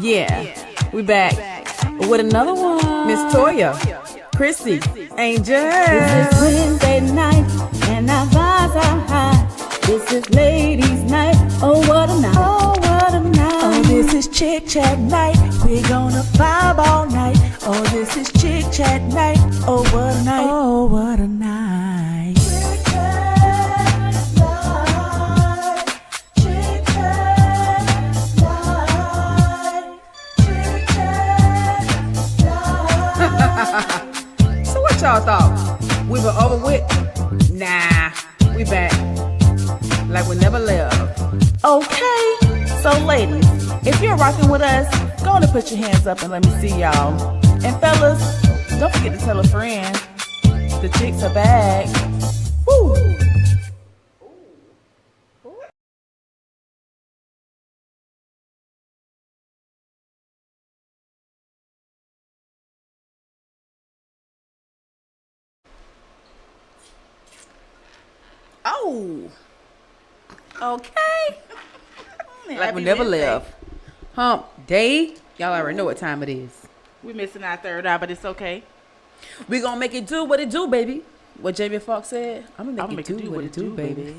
Yeah, we back with another one. Miss Toya, Chrissy, Angel. This is Wednesday night, and our vibes are high. This is ladies' night. Oh, what a night. Oh, what a night. Oh, this is Chick Chat night. We're gonna vibe all night. Oh, this is Chick Chat night. Oh, what a night. Oh, what a night. Chick Chat night. Chick Chat night. Chick Chat night. So what y'all thought? We were over with? Nah, we back. Like we never left. Okay, so ladies, if you're rocking with us, go on and put your hands up and let me see y'all. And fellas, don't forget to tell a friend. The chicks are back. Woo! Oh, Okay. like we never left. Hump day. Y'all already know what time it is. We're missing our third eye, but it's okay. We gonna make it do what it do, baby. What Jamie Foxx said. I'm gonna make it do what it do, baby.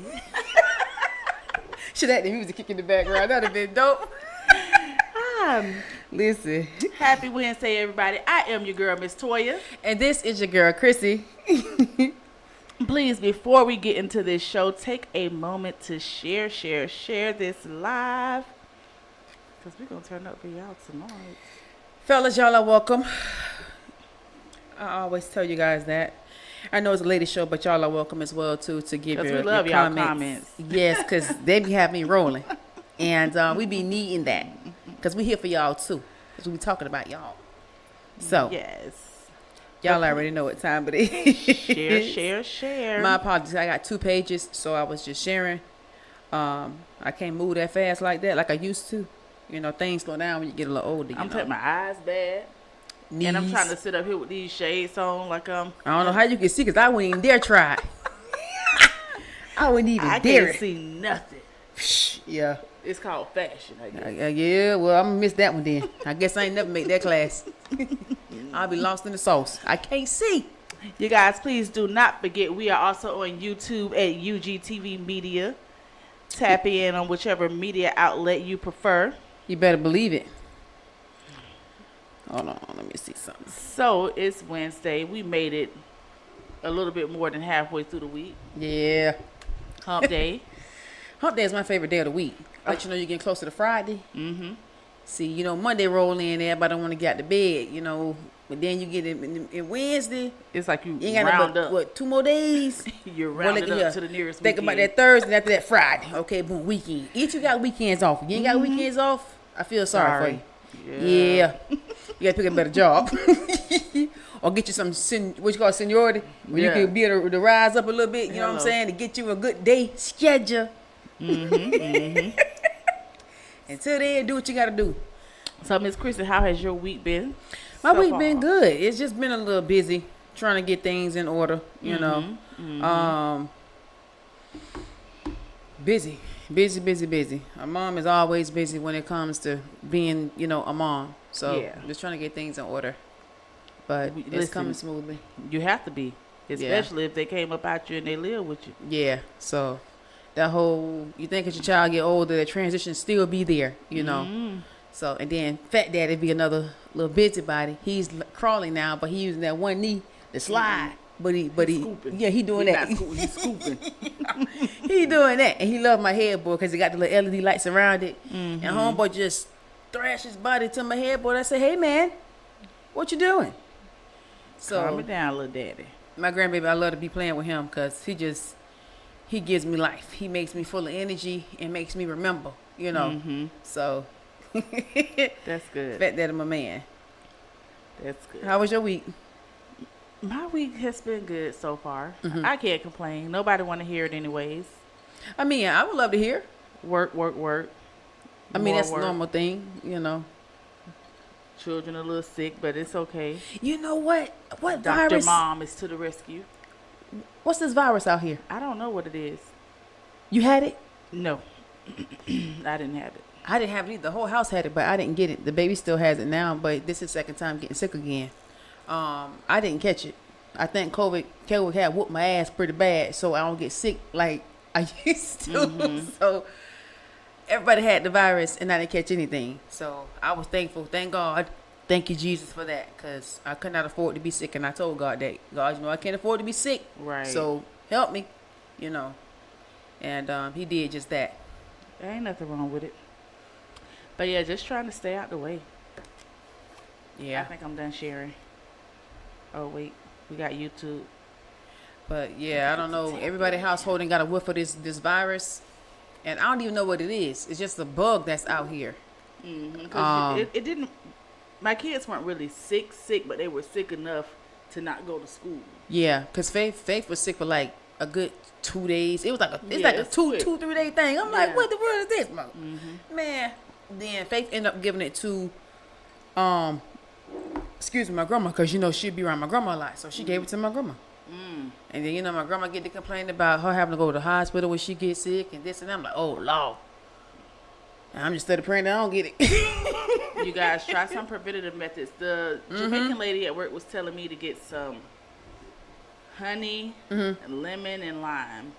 Should have had the music kick in the background. That'd have been dope. Listen. Happy Wednesday, everybody. I am your girl, Miss Toya. And this is your girl, Chrissy. Please, before we get into this show, take a moment to share this live. Because we're going to turn up for y'all tonight. Fellas, y'all are welcome. I always tell you guys that. I know it's a lady show, but y'all are welcome as well, too, to give your, we love your y'all comments. Yes, because they be having me rolling. And we be needing that. Because we here for y'all, too. Because we be talking about y'all. So, yes. y'all already know what time it is. Share. My apologies. I got 2 pages, so I was just sharing. I can't move that fast like that, like I used to. You know, things slow down when you get a little older. I'm taking my eyes bad. Knees. And I'm trying to sit up here with these shades on like I don't know how you can see, because I wouldn't even dare try. I wouldn't even dare. I can't see nothing. Yeah. It's called fashion, I guess. Yeah, well, I'm going to miss that one then. I guess I ain't never make that class. I'll be lost in the sauce. I can't see. You guys, please do not forget, we are also on YouTube at UGTv Media. Tap in on whichever media outlet you prefer. You better believe it. Hold on, let me see something. So, it's Wednesday. We made it a little bit more than halfway through the week. Yeah. Hump day. Hump day is my favorite day of the week. Let you know you're getting closer to Friday. Mm-hmm. See, you know, Monday roll in, everybody don't want to get out of bed, you know. But then you get in Wednesday. It's like you ain't got round but, up. What, 2 more days? You're rounded up to the nearest Think weekend. about that Thursday and after that Friday. Okay, boom, weekend. Each you got weekends off. You ain't got weekends off, I feel sorry for you. Yeah. You got to pick a better job. Or get you some, what you call seniority, where you can be able to rise up a little bit, you know what I'm saying, to get you a good day schedule. Mm-hmm. Until then, do what you got to do. So, Miss Chrissy, how has your week been? My week been good. It's just been a little busy trying to get things in order, you know. Mm-hmm. Busy. A mom is always busy when it comes to being, you know, a mom. So just trying to get things in order. But it's coming smoothly. You have to be, especially if they came up out you and they live with you. Yeah. So that whole, you think as your child get older, the transition still be there, you know. Mm-hmm. So, and then Fat Daddy be another little busybody. He's crawling now, but he using that one knee to slide. But he scooping. Yeah, he doing that. He's scooping. He doing that, and he love my headboard because he got the little LED lights around it. Mm-hmm. And homeboy just thrash his body to my headboard. I say, hey man, what you doing? So calm it down, little daddy. My grandbaby, I love to be playing with him because he gives me life. He makes me full of energy and makes me remember, you know. Mm-hmm. So. That's good. Fat Daddy, my man. That's good. How was your week? My week has been good so far. Mm-hmm. I can't complain. Nobody want to hear it anyways. I mean, I would love to hear. Work. I mean, that's a normal thing, you know. Children are a little sick, but it's okay. You know what? What Dr. virus? Mom is to the rescue. What's this virus out here? I don't know what it is. You had it? No. I didn't have it. I didn't have it either. The whole house had it, but I didn't get it. The baby still has it now, but this is the second time getting sick again. I didn't catch it. I think COVID had whooped my ass pretty bad, so I don't get sick like I used to. Mm-hmm. So everybody had the virus, and I didn't catch anything. So I was thankful. Thank God. Thank you, Jesus, for that, because I could not afford to be sick, and I told God that, God, you know, I can't afford to be sick. Right. So help me, you know. And he did just that. There ain't nothing wrong with it. But yeah, just trying to stay out the way. Yeah. I think I'm done sharing. Oh wait, we got YouTube. But yeah, I don't know. Everybody household ain't got a whiff of this virus, and I don't even know what it is. It's just a bug that's out here. Because it didn't. My kids weren't really sick, but they were sick enough to not go to school. Yeah, because Faith was sick for like a good 2 days. It was like Yeah, like a it's 2-3 day thing. I'm like, Yeah. what the world is this, bro? Man. Then Faith ended up giving it to, excuse me, my grandma, because you know she'd be around my grandma a lot, so she gave it to my grandma. And then, you know, my grandma get to complain about her having to go to the hospital when she gets sick and this and that. I'm like, oh, Lord. And I'm just started praying that I don't get it. You guys try some preventative methods. The Jamaican lady at work was telling me to get some honey, and lemon, and lime,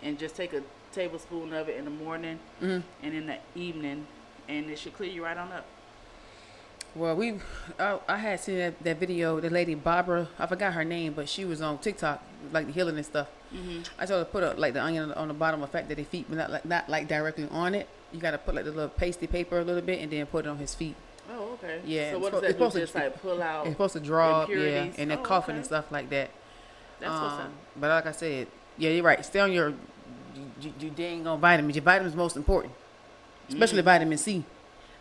and just take a tablespoon of it in the morning and in the evening, and it should clear you right on up. Well, I had seen that video, the lady Barbara, I forgot her name, but she was on TikTok, like the healing and stuff. I told her to put like the onion on the bottom of the fact that they feet, but not like directly on it. You got to put like the little pasty paper a little bit and then put it on his feet. Oh, okay. Yeah. So what does that do? Just like pull out. It's supposed to draw up, yeah, impurities? and then coughing and stuff like that. That's what's up. But like I said, yeah, you're right. Stay on your dang on vitamins. Your vitamins most important, especially vitamin C.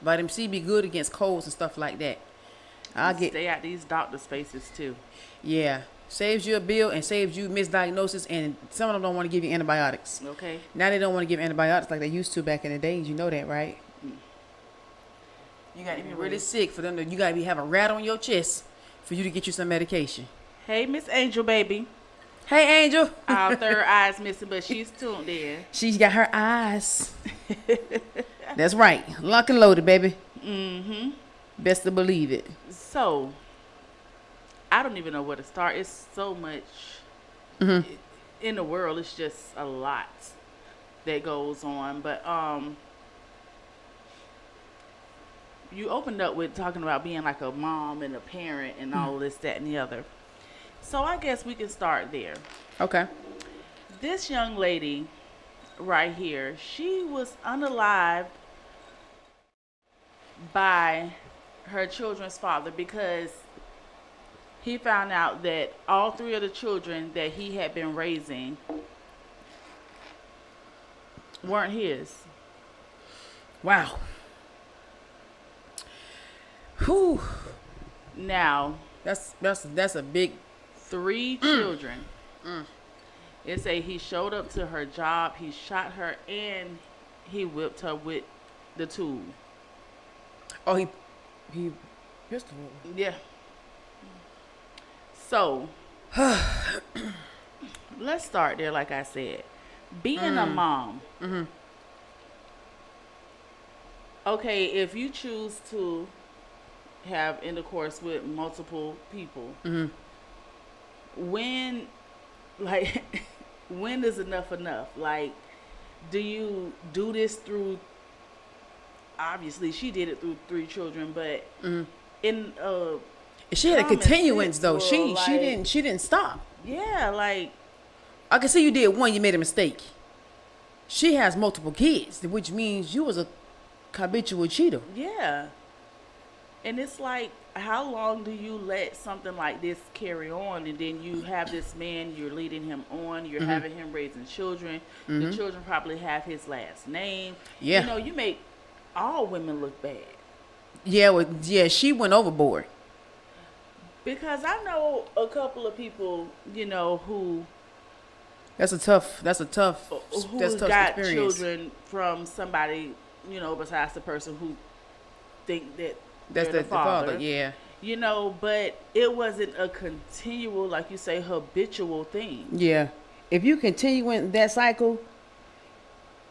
Vitamin C be good against colds and stuff like that. Stay out these doctor spaces too. Yeah, saves you a bill and saves you misdiagnosis, and some of them don't want to give you antibiotics. Okay. Now they don't want to give antibiotics like they used to back in the days. You know that, right? You got to be really sick for them to. You got to have a rat on your chest for you to get you some medication. Hey, Miss Angel, baby. Hey, Angel. Our third eye's missing, but she's tuned in. She's got her eyes. That's right. Lock and loaded, baby. Best to believe it. So, I don't even know where to start. It's so much in the world. It's just a lot that goes on. But you opened up with talking about being like a mom and a parent and all this, that, and the other. So I guess we can start there. Okay. This young lady right here, she was unalived by her children's father because he found out that all three of the children that he had been raising weren't his. Wow. Whew. Now, That's a big. 3 children. It say he showed up to her job, he shot her, and he whipped her with the tool. Oh, he pistol. Yeah. So, let's start there. Like I said, being a mom. Okay, if you choose to have intercourse with multiple people, when is enough? Like, do you do this through? Obviously, she did it through 3 children, but in she had a common continuance sense though. world, She didn't stop. Yeah, like I can see you did one. You made a mistake. She has multiple kids, which means you was a habitual cheater. yeah. And it's like, how long do you let something like this carry on? And then you have this man, you're leading him on, you're having him raising children. The children probably have his last name. Yeah. You know, you make all women look bad. Yeah, well, yeah, she went overboard. Because I know a couple of people, you know, who That's a tough got experience. children from somebody, you know, besides the person who think that That's they're the father, yeah. You know, but it wasn't a continual, like you say, habitual thing. Yeah. If you continue in that cycle,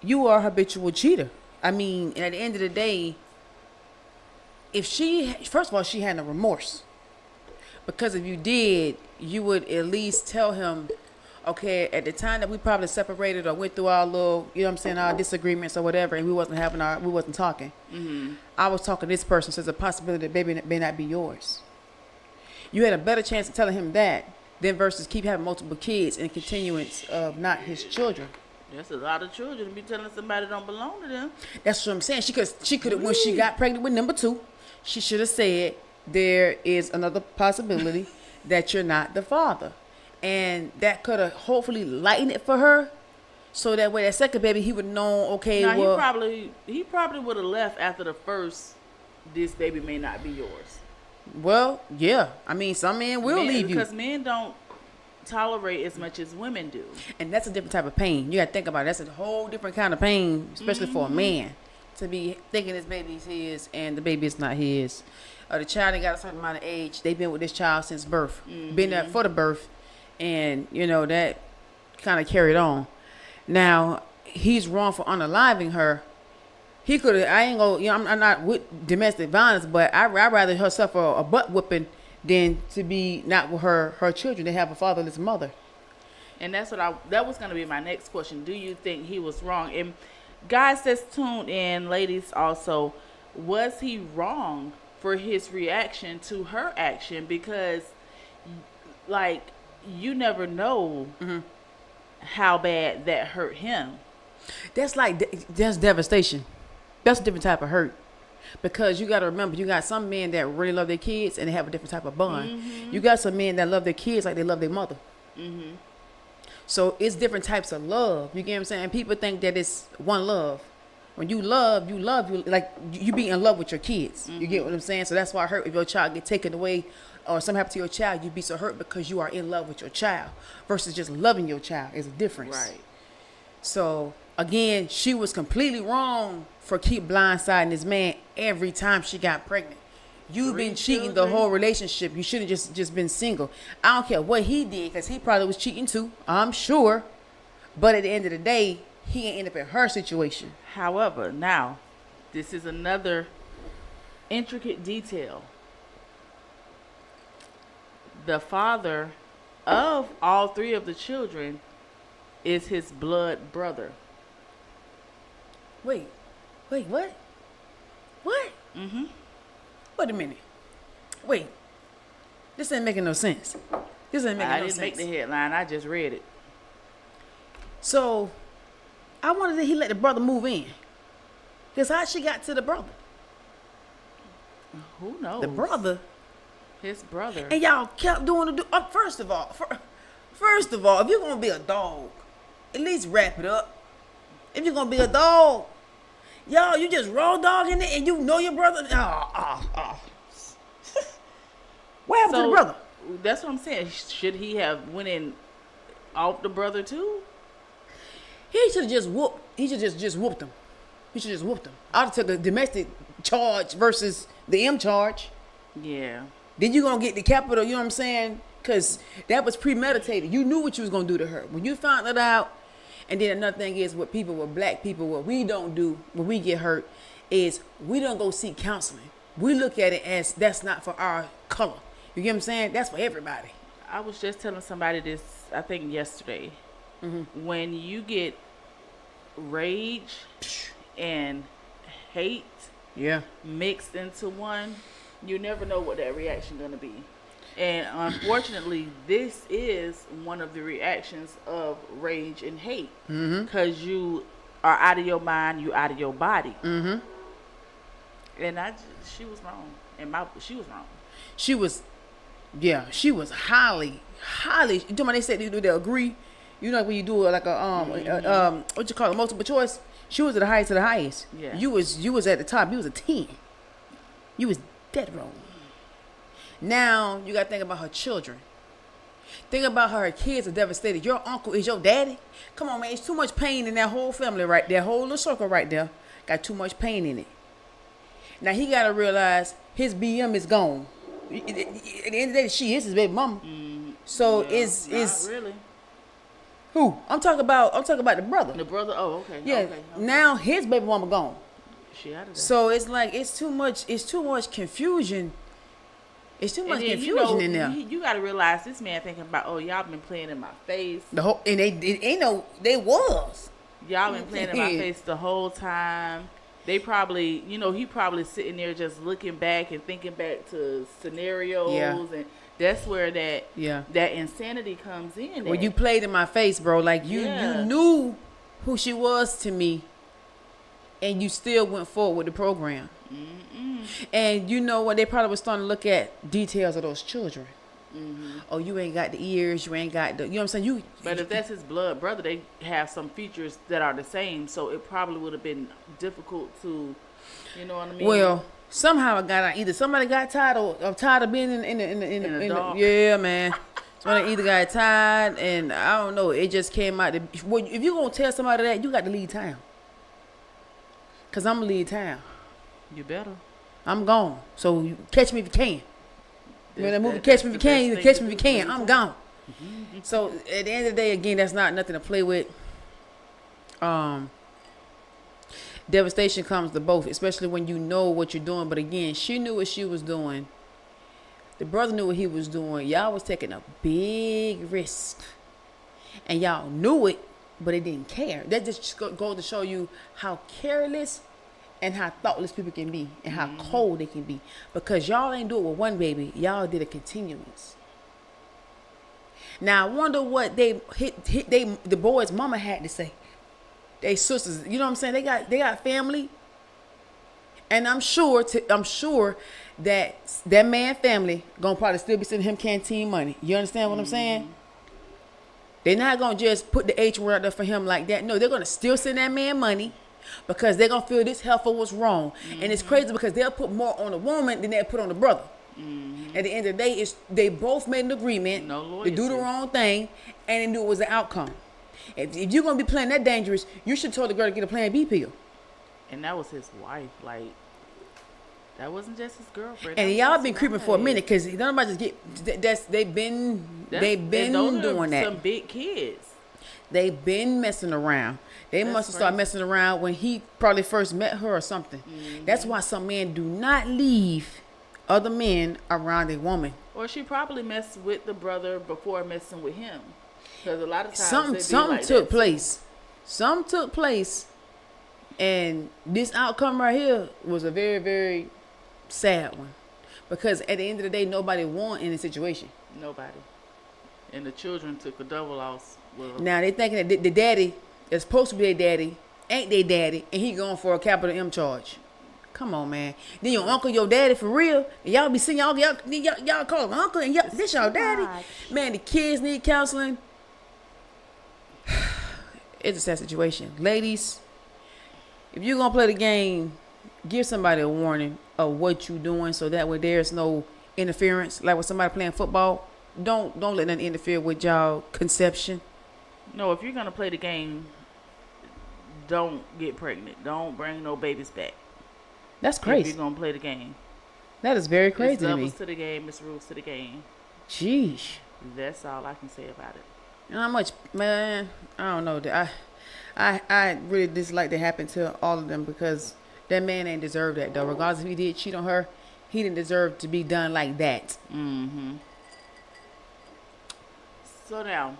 you are a habitual cheater. I mean, at the end of the day, if she, first of all, she had no remorse. Because if you did, you would at least tell him, okay, at the time that we probably separated or went through our little, you know what I'm saying, our disagreements or whatever, and we wasn't talking. Mm-hmm. I was talking to this person, so there's a possibility that baby may not be yours. You had a better chance of telling him that than versus keep having multiple kids and continuance of not his children. That's a lot of children to be telling somebody don't belong to them. That's what I'm saying. She could when she got pregnant with number 2, she should have said there is another possibility that you're not the father. And that could have hopefully lightened it for her. So that way that second baby he would know, okay, now, well, he probably would have left after the first, this baby may not be yours. well, yeah. I mean, some men will leave you. Because men don't tolerate as much as women do. And that's a different type of pain. You got to think about it. That's a whole different kind of pain, especially for a man, to be thinking this baby's his and the baby is not his. The child ain't got a certain amount of age. They've been with this child since birth. Been there for the birth. And, you know, that kind of carried on. Now, he's wrong for unaliving her. He could have, I ain't gonna, you know, I'm not with domestic violence, but I'd rather her suffer a butt whooping than to be not with her children. They have a fatherless mother. And that's what that was going to be my next question. Do you think he was wrong? And guys that's tuned in, ladies also, was he wrong for his reaction to her action? Because, like, you never know how bad that hurt him. That's devastation. That's a different type of hurt. Because you got to remember, you got some men that really love their kids and they have a different type of bond. You got some men that love their kids like they love their mother. So it's different types of love. You get what I'm saying? People think that it's one love. When you love, like you be in love with your kids. You get what I'm saying? So that's why it hurt if your child get taken away or something happen to your child. You'd be so hurt because you are in love with your child versus just loving your child. Is a difference. Right. So again, she was completely wrong for keep blindsiding this man every time she got pregnant. You've been cheating the whole relationship. You shouldn't just been single. I don't care what he did because he probably was cheating too. I'm sure. But at the end of the day, he ain't end up in her situation. However, now, this is another intricate detail. The father of all 3 of the children is his blood brother. Wait, what? What? Wait a minute. Wait. This ain't making no sense. This ain't making no sense. I didn't make the headline. I just read it. So, I wonder that he let the brother move in. Because how she got to the brother? Who knows? The brother? His brother. And y'all kept doing the first of all, if you're going to be a dog, at least wrap it up. If you're going to be a dog, y'all, you just raw dogging it and you know your brother. What happened to the brother? That's what I'm saying. Should he have went in off the brother too? He should have just whooped. He should just whooped him. He should just whooped him. I'd have took a domestic charge versus the M charge. Yeah. Then you going to get the capital, you know what I'm saying? Because that was premeditated. You knew what you was going to do to her. When you found it out, and then another thing is with black people, what we don't do when we get hurt is we don't go seek counseling. We look at it as that's not for our color. You get what I'm saying? That's for everybody. I was just telling somebody this, I think yesterday. When you get rage and hate mixed into one, you never know what that reaction going to be. And unfortunately, this is one of the reactions of rage and hate. Because you are out of your mind, you out of your body. And she was wrong. She was wrong. She was highly. You know when they said they agree? You know when you do like a what you call it, multiple choice? She was at the highest of the highest. Yeah. You was at the top. You was a 10. You was dead wrong. Now, you got to think about her children. Think about her kids are devastated. Your uncle is your daddy. Come on, man. It's too much pain in that whole family right there. Whole little circle right there. Got too much pain in it. Now, he got to realize his BM is gone. At the end of the day, she is his baby mama. So, is not really. Who? I'm talking about the brother. The brother? Oh, okay. Yeah. Okay. Now, his baby mama gone. She out of there. So it's like it's too much confusion. It's too much confusion in there. You got to realize this man thinking about, oh, y'all been playing in my face. The whole and they ain't no they was. Y'all been playing in my face the whole time. They probably, he probably sitting there just looking back and thinking back to scenarios, and that's where that insanity comes in. Well, you played in my face, bro. Like you knew who she was to me, and you still went forward with the program. And you know what? They probably was starting to look at details of those children. Oh, you ain't got the ears. You ain't got the. You know what I'm saying? But if that's his blood brother, they have some features that are the same. So it probably would have been difficult to, you know what I mean? Well, somehow it got out. Either somebody got tired of being in the yeah, man. Somebody either got tired, and I don't know. It just came out. Well, if you gonna tell somebody that, you got to leave town. Cause I'm gonna leave town. You better. I'm gone. So you catch me if you can. When that movie Catch Me If You Can, you can catch me if you can. I'm gone. So at the end of the day, again, that's not nothing to play with. Devastation comes to both, especially when you know what you're doing. But again, she knew what she was doing. The brother knew what he was doing. Y'all was taking a big risk. And y'all knew it, but it didn't care. That just goes to show you how careless and how thoughtless people can be, and how cold they can be. Because y'all ain't do it with one baby, y'all did a continuance. Now I wonder what the boy's mama had to say. They sisters, you know what I'm saying? They got family, and I'm sure that man family gonna probably still be sending him canteen money. You understand what I'm saying? They're not gonna just put the H word out there for him like that. No, they're gonna still send that man money. Because they're going to feel this heifer was wrong. And it's crazy because they'll put more on the woman than they'll put on the brother. At the end of the day, they both made an agreement to do the wrong thing, and they knew it was the outcome. If you're going to be playing that dangerous, you should tell the girl to get a Plan B pill. And that was his wife. Like, that wasn't just his girlfriend. And y'all been creeping for a minute because nobody just get, they've been doing that. Some big kids. They've been messing around. They must have started messing around when he probably first met her or something. That's why some men do not leave other men around a woman. Or she probably messed with the brother before messing with him. Because a lot of times something took place. Something took place. And this outcome right here was a very, very sad one. Because at the end of the day, nobody won in the situation. Nobody. And the children took a double loss. Now they thinking that the daddy is supposed to be their daddy, ain't their daddy, and he going for a capital M charge. Come on, man. Then your uncle, your daddy for real, and y'all be seeing y'all call him uncle, and this y'all daddy. Man, the kids need counseling. It's a sad situation. Ladies, if you're gonna play the game, give somebody a warning of what you're doing, so that way there's no interference. Like with somebody playing football, don't let nothing interfere with y'all conception. No, if you're gonna play the game, don't get pregnant. Don't bring no babies back. That's crazy. If you're gonna play the game, that is very crazy to me. It's levels to the game. It's rules to the game. Jeez. That's all I can say about it. And how much, man? I don't know. I really dislike that happen to all of them because that man ain't deserve that though. Regardless if he did cheat on her, he didn't deserve to be done like that. So now,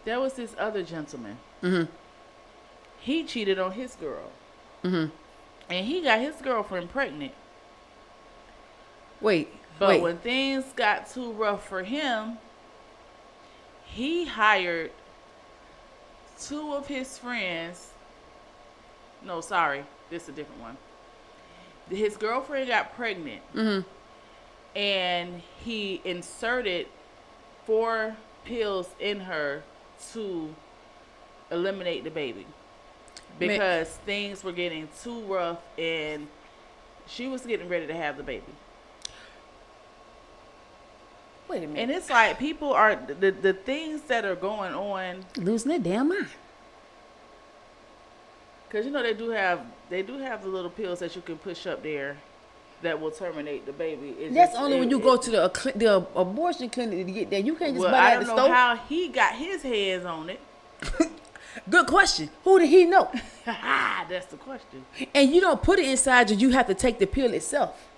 there was this other gentleman. He cheated on his girl. And he got his girlfriend pregnant. But when things got too rough for him, he hired two of his friends. No, sorry. This is a different one. His girlfriend got pregnant. And he inserted 4 pills in her to eliminate the baby. Because things were getting too rough and she was getting ready to have the baby. Wait a minute. And it's like people are, the things that are going on. Losing their damn mind. Because, you know, they do have the little pills that you can push up there that will terminate the baby. That's only when you go to the abortion clinic to get that. You can't just buy that at the store. I don't know how he got his hands on it. Good question. Who did he know? That's the question. And you don't put it inside you. You have to take the pill itself.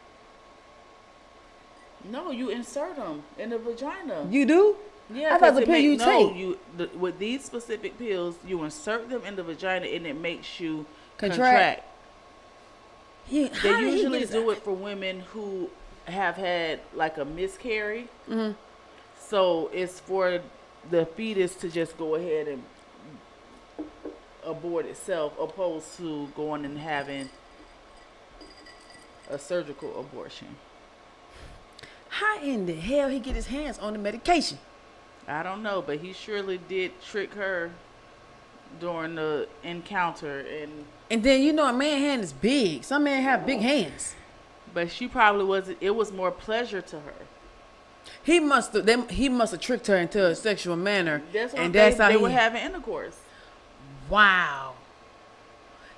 No, you insert them in the vagina. You do? Yeah, I thought the pill you take. With these specific pills, you insert them in the vagina and it makes you Contract. They usually do it for women who have had like a miscarry. Mm-hmm. So it's for the fetus to just go ahead and abort itself, opposed to going and having a surgical abortion. How in the hell he get his hands on the medication? I don't know, but he surely did trick her during the encounter. And then, you know, a man's hand is big. Some men have big hands. But she probably wasn't. It was more pleasure to her. He must have tricked her into a sexual manner. That's and that's how they were having intercourse. Wow.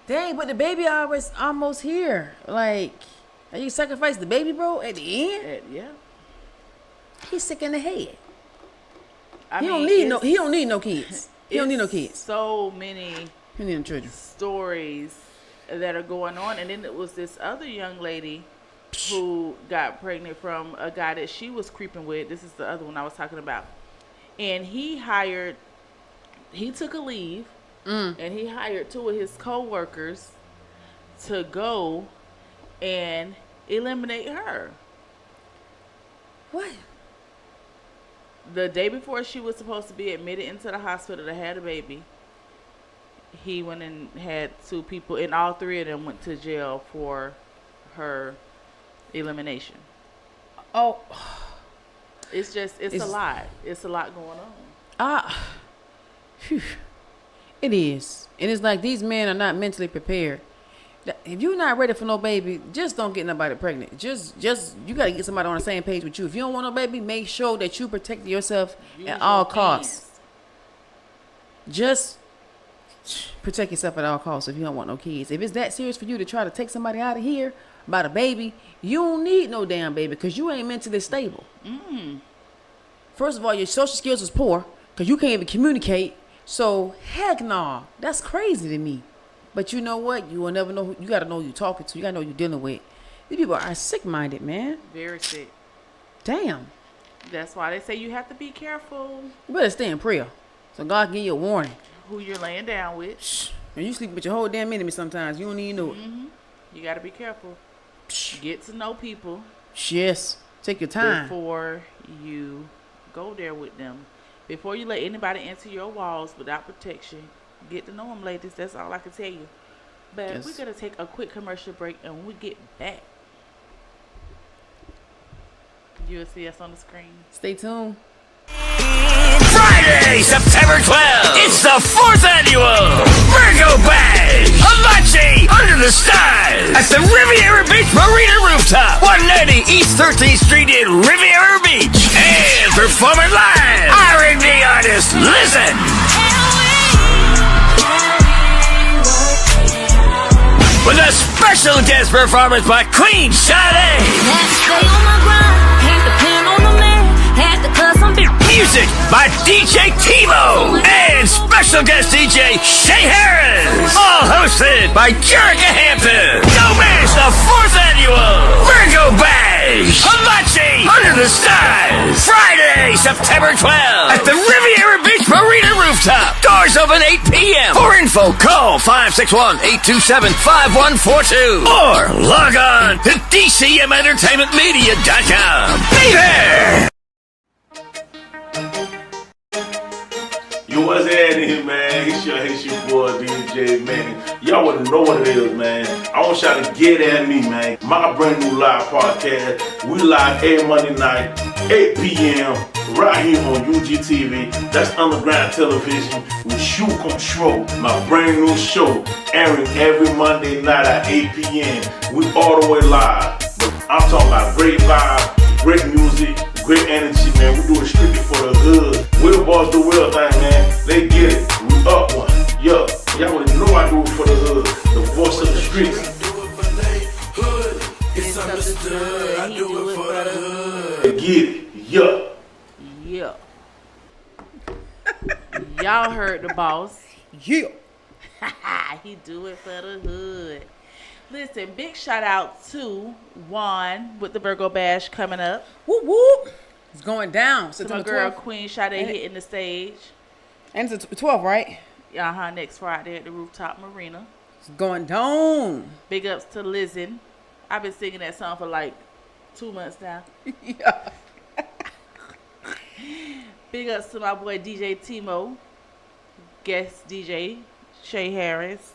Dang, but the baby almost here. Like, are you sacrifice the baby, bro, at the end? Yeah. He's sick in the head. He don't need no kids. He don't need no kids. So many He need no children. stories that are going on. And then it was this other young lady who got pregnant from a guy that she was creeping with. This is the other one I was talking about. And he took a leave and he hired 2 of his co-workers to go and eliminate her. What? The day before she was supposed to be admitted into the hospital to have a baby, he went and had 2 people, and all 3 of them went to jail for her elimination. Oh. It's a lot. It's a lot going on. It is. And it's like these men are not mentally prepared. If you're not ready for no baby, just don't get nobody pregnant. Just you got to get somebody on the same page with you. If you don't want no baby, make sure that you protect yourself at all costs. Just protect yourself at all costs if you don't want no kids. If it's that serious for you to try to take somebody out of here about a baby, you don't need no damn baby because you ain't mentally stable. First of all, your social skills is poor because you can't even communicate. So, heck no. That's crazy to me. But you know what? You will never know. You got to know who you're talking to. You got to know who you're dealing with. These people are sick-minded, man. Very sick. Damn. That's why they say you have to be careful. You better stay in prayer. So God give you a warning. Who you're laying down with. Shh. And you sleep with your whole damn enemy sometimes. You don't even know it. You got to be careful. Get to know people. Yes. Take your time. Before you go there with them. Before you let anybody into your walls without protection. Get to know them, ladies. That's all I can tell you. But we're going to take a quick commercial break, and when we get back, you'll see us on the screen. Stay tuned. Friday, September 12th. It's the 4th annual Virgo Bash. Hibachi under the stars at the Riviera Beach Marina Rooftop, 190 East 13th Street in Riviera Beach. And performing live, R&B artist Listen. With a special guest performance by Queen Sade. Music by DJ Timo and special guest DJ Shay Harris. All hosted by Jerrica Hampton. Don't miss the 4th annual Virgo Bash. Hibachi under the stars. Friday, September 12th at the Riviera Beach Marina Rooftop. Doors open 8 p.m. For info, call 561-827-5142 or log on to DCMEntertainmentMedia.com. Be there. Yo, what's happening, man? It's your boy, DJ Manny. Y'all wouldn't know what it is, man. I want y'all to get at me, man. My brand new live podcast. We live every Monday night, 8 p.m. right here on UGTv. That's underground television with Shoe Control. My brand new show airing every Monday night at 8 p.m. We all the way live. But I'm talking about great vibe, great music, great energy, man. We do it strictly for the hood. We'll boss the real thing, man. They get it. We up one. Yo, y'all already know I do it for the hood. The voice of the streets. It's understood. I do it for the hood. Get it. Yeah. Y'all heard the boss. Yeah. He do it for the hood. Listen, big shout out to Juan with the Virgo Bash coming up. Whoop whoop. It's going down. To my September girl 12th. Queen Sade hitting the stage. And it's the 12th, right? Next Friday at the Rooftop Marina. It's going down. Big ups to Lizen. I've been singing that song for like 2 months now. Yeah. Big ups to my boy DJ Timo, guest DJ Shay Harris,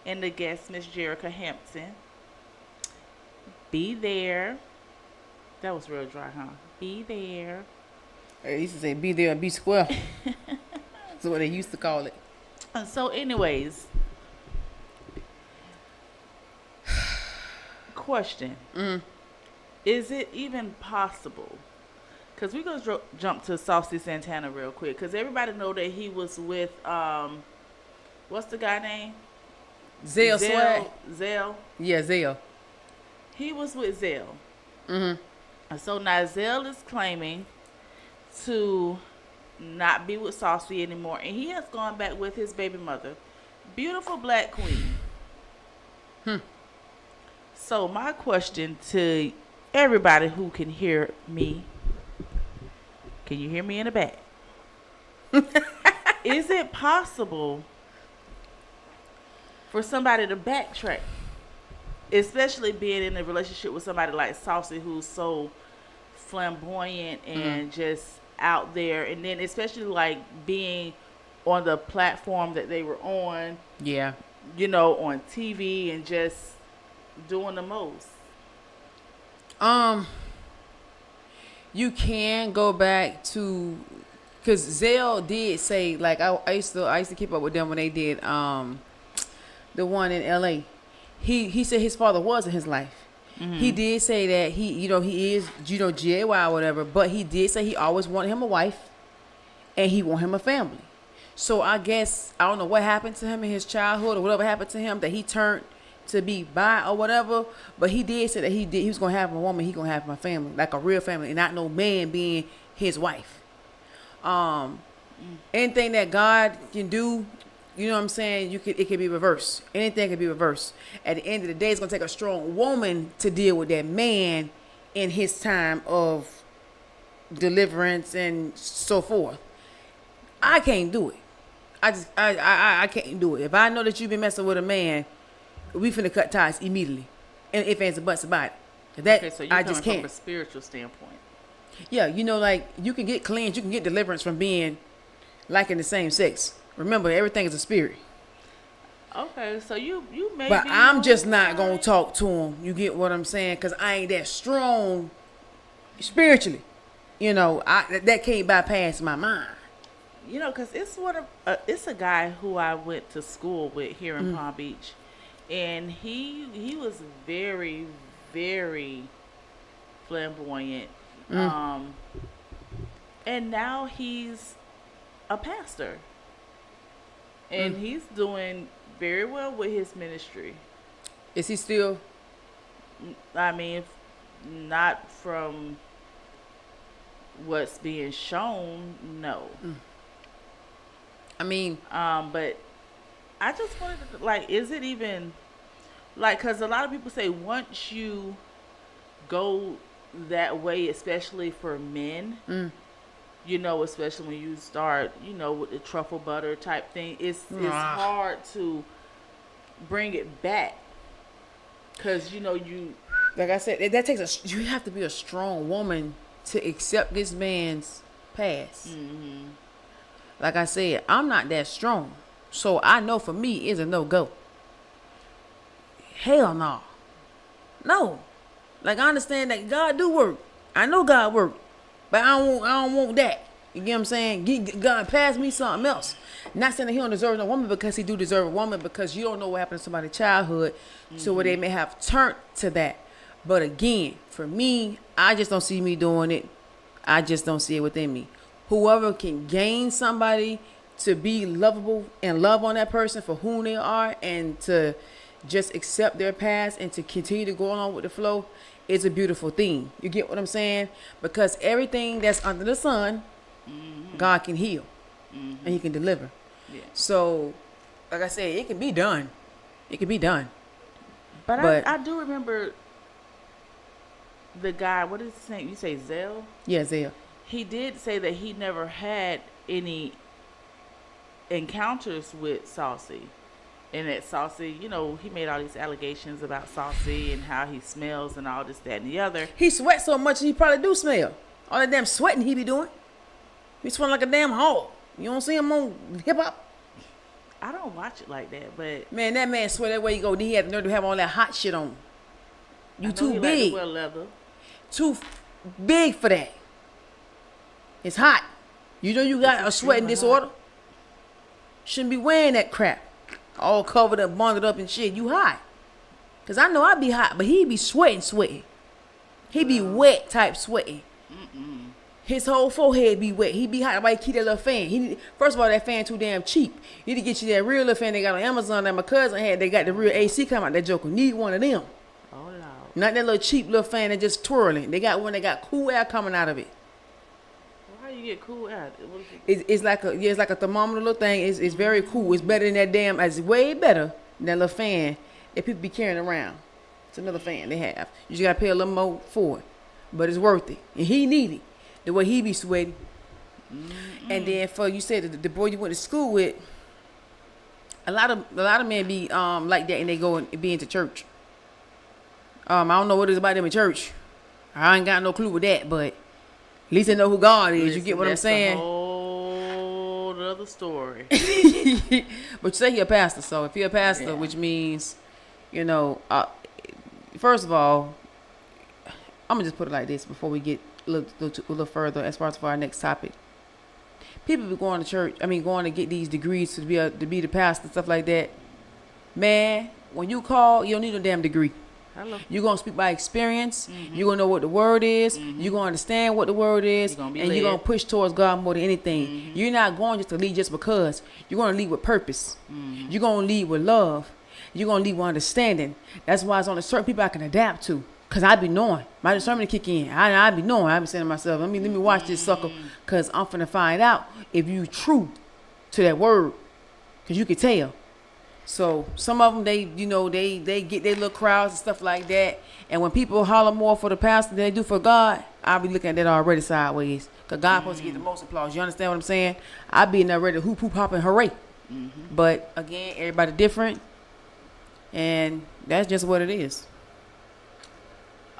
and the guest Miss Jerica Hampton. Be there. That was real dry, huh? Be there. They used to say be there and be square. That's what they used to call it. And so, anyways, question. Is it even possible? Because we're going to jump to Saucy Santana real quick. Because everybody know that he was with, what's the guy name? Zell Swag. Zell. Yeah, Zell. He was with Zell. And so now Zell is claiming to not be with Saucy anymore. And he has gone back with his baby mother. Beautiful black queen. So my question to everybody who can hear me. Can you hear me in the back? Is it possible for somebody to backtrack? Especially being in a relationship with somebody like Saucy, who's so flamboyant and just out there. And then especially like being on the platform that they were on. Yeah. You know, on TV and just doing the most. You can go back to, cause Zell did say, like I used to keep up with them when they did the one in LA. He said his father was in his life. He did say that he is GY or whatever, but he did say he always wanted him a wife and he want him a family. So I guess I don't know what happened to him in his childhood or whatever happened to him that he turned to be bi or whatever, but he did say that he was gonna have a woman, he gonna have my family, like a real family, and not no man being his wife. Anything that God can do, you know what I'm saying, it can be reversed. Anything can be reversed. At the end of the day, it's gonna take a strong woman to deal with that man in his time of deliverance and so forth. I can't do it. I can't do it. If I know that you've been messing with a man, we finna cut ties immediately, and if ands and buts about it. That Okay, so you're I coming just can't. from a spiritual standpoint. Yeah, you know, like you can get cleansed, you can get deliverance from being liking the same sex. Remember, everything is a spirit. Okay, so you may. But be I'm just not right. gonna talk to him. You get what I'm saying? Cause I ain't that strong spiritually. You know, that can't bypass my mind. You know, cause it's a guy who I went to school with here in Palm Beach. And he was very, very flamboyant. And now he's a pastor. And he's doing very well with his ministry. Is he still? I mean, not from what's being shown, no. I mean, But I just wanted to, like, is it even, like, because a lot of people say once you go that way, especially for men, you know, especially when you start, you know, with the truffle butter type thing, it's hard to bring it back. Because, you know, like I said, that takes you have to be a strong woman to accept this man's past. Like I said, I'm not that strong. So I know for me it's a no-go. Hell no. No. Like I understand that God do work. I know God work. But I don't want that. You get what I'm saying? God pass me something else. Not saying that he don't deserve no woman, because he do deserve a woman, because you don't know what happened to somebody's childhood to where they may have turned to that. But again, for me, I just don't see me doing it. I just don't see it within me. Whoever can gain somebody to be lovable and love on that person for whom they are, and to just accept their past and to continue to go along with the flow, is a beautiful thing. You get what I'm saying? Because everything that's under the sun, God can heal and he can deliver. Yeah. So like I said, it can be done. It can be done. But I do remember the guy, what is his name? You say Zell? Yeah, Zell. He did say that he never had any encounters with Saucy. And that Saucy, you know, he made all these allegations about Saucy and how he smells and all this, that, and the other. He sweats so much he probably do smell. All that damn sweating he be doing. He sweating like a damn hog. You don't see him on hip hop? I don't watch it like that, but Man, that man sweat that way you go. Then he had the nerve to have all that hot shit on. You I know too he like big. to wear leather. Too big for that. It's hot. You know you got a sweating disorder. Shouldn't be wearing that crap. All covered up, bundled up and shit. You hot. Cause I know I be hot, but he be sweating. He be wet type sweating. His whole forehead be wet. He be hot. Why he keep that little fan? First of all, that fan too damn cheap. You need to get you that real little fan they got on Amazon that my cousin had. They got the real AC come out. That joker need one of them. Oh, Lord. Not that little cheap little fan that just twirling. They got one that got cool air coming out of it. How you get cool air? It's like a thermometer little thing. It's very cool. It's better than that damn. It's way better than that little fan that people be carrying around. It's another fan they have. You just gotta pay a little more for it, but it's worth it. And he need it. The way he be sweating. And then for you said the boy you went to school with, a lot of men be like that and they go and be into church. I don't know what it is about them in church. I ain't got no clue with that, but at least they know who God is. You get what I'm saying? That's a whole other story. But you say he a pastor, so if he a pastor, which means, you know, first of all, I'm gonna just put it like this before we get a little further as far as for our next topic. People be going to church. Going to get these degrees to be the pastor and stuff like that. Man, when you call, you don't need no damn degree. You're going to speak by experience. You're going to know what the word is. You're going to understand what the word is. You're going to push towards God more than anything. You're not going just to lead just because. You're going to lead with purpose. You're going to lead with love. You're going to lead with understanding. That's why it's only certain people I can adapt to. Because I be knowing. My discernment kick in. I be knowing. I be saying to myself, let me watch this sucker. Because I'm finna find out if you true to that word. Because you can tell. So some of them, they get their little crowds and stuff like that. And when people holler more for the pastor than they do for God, I'll be looking at that already sideways. Because God supposed to get the most applause. You understand what I'm saying? I be in there ready to hoop, hop, and hooray. But again, everybody different. And that's just what it is.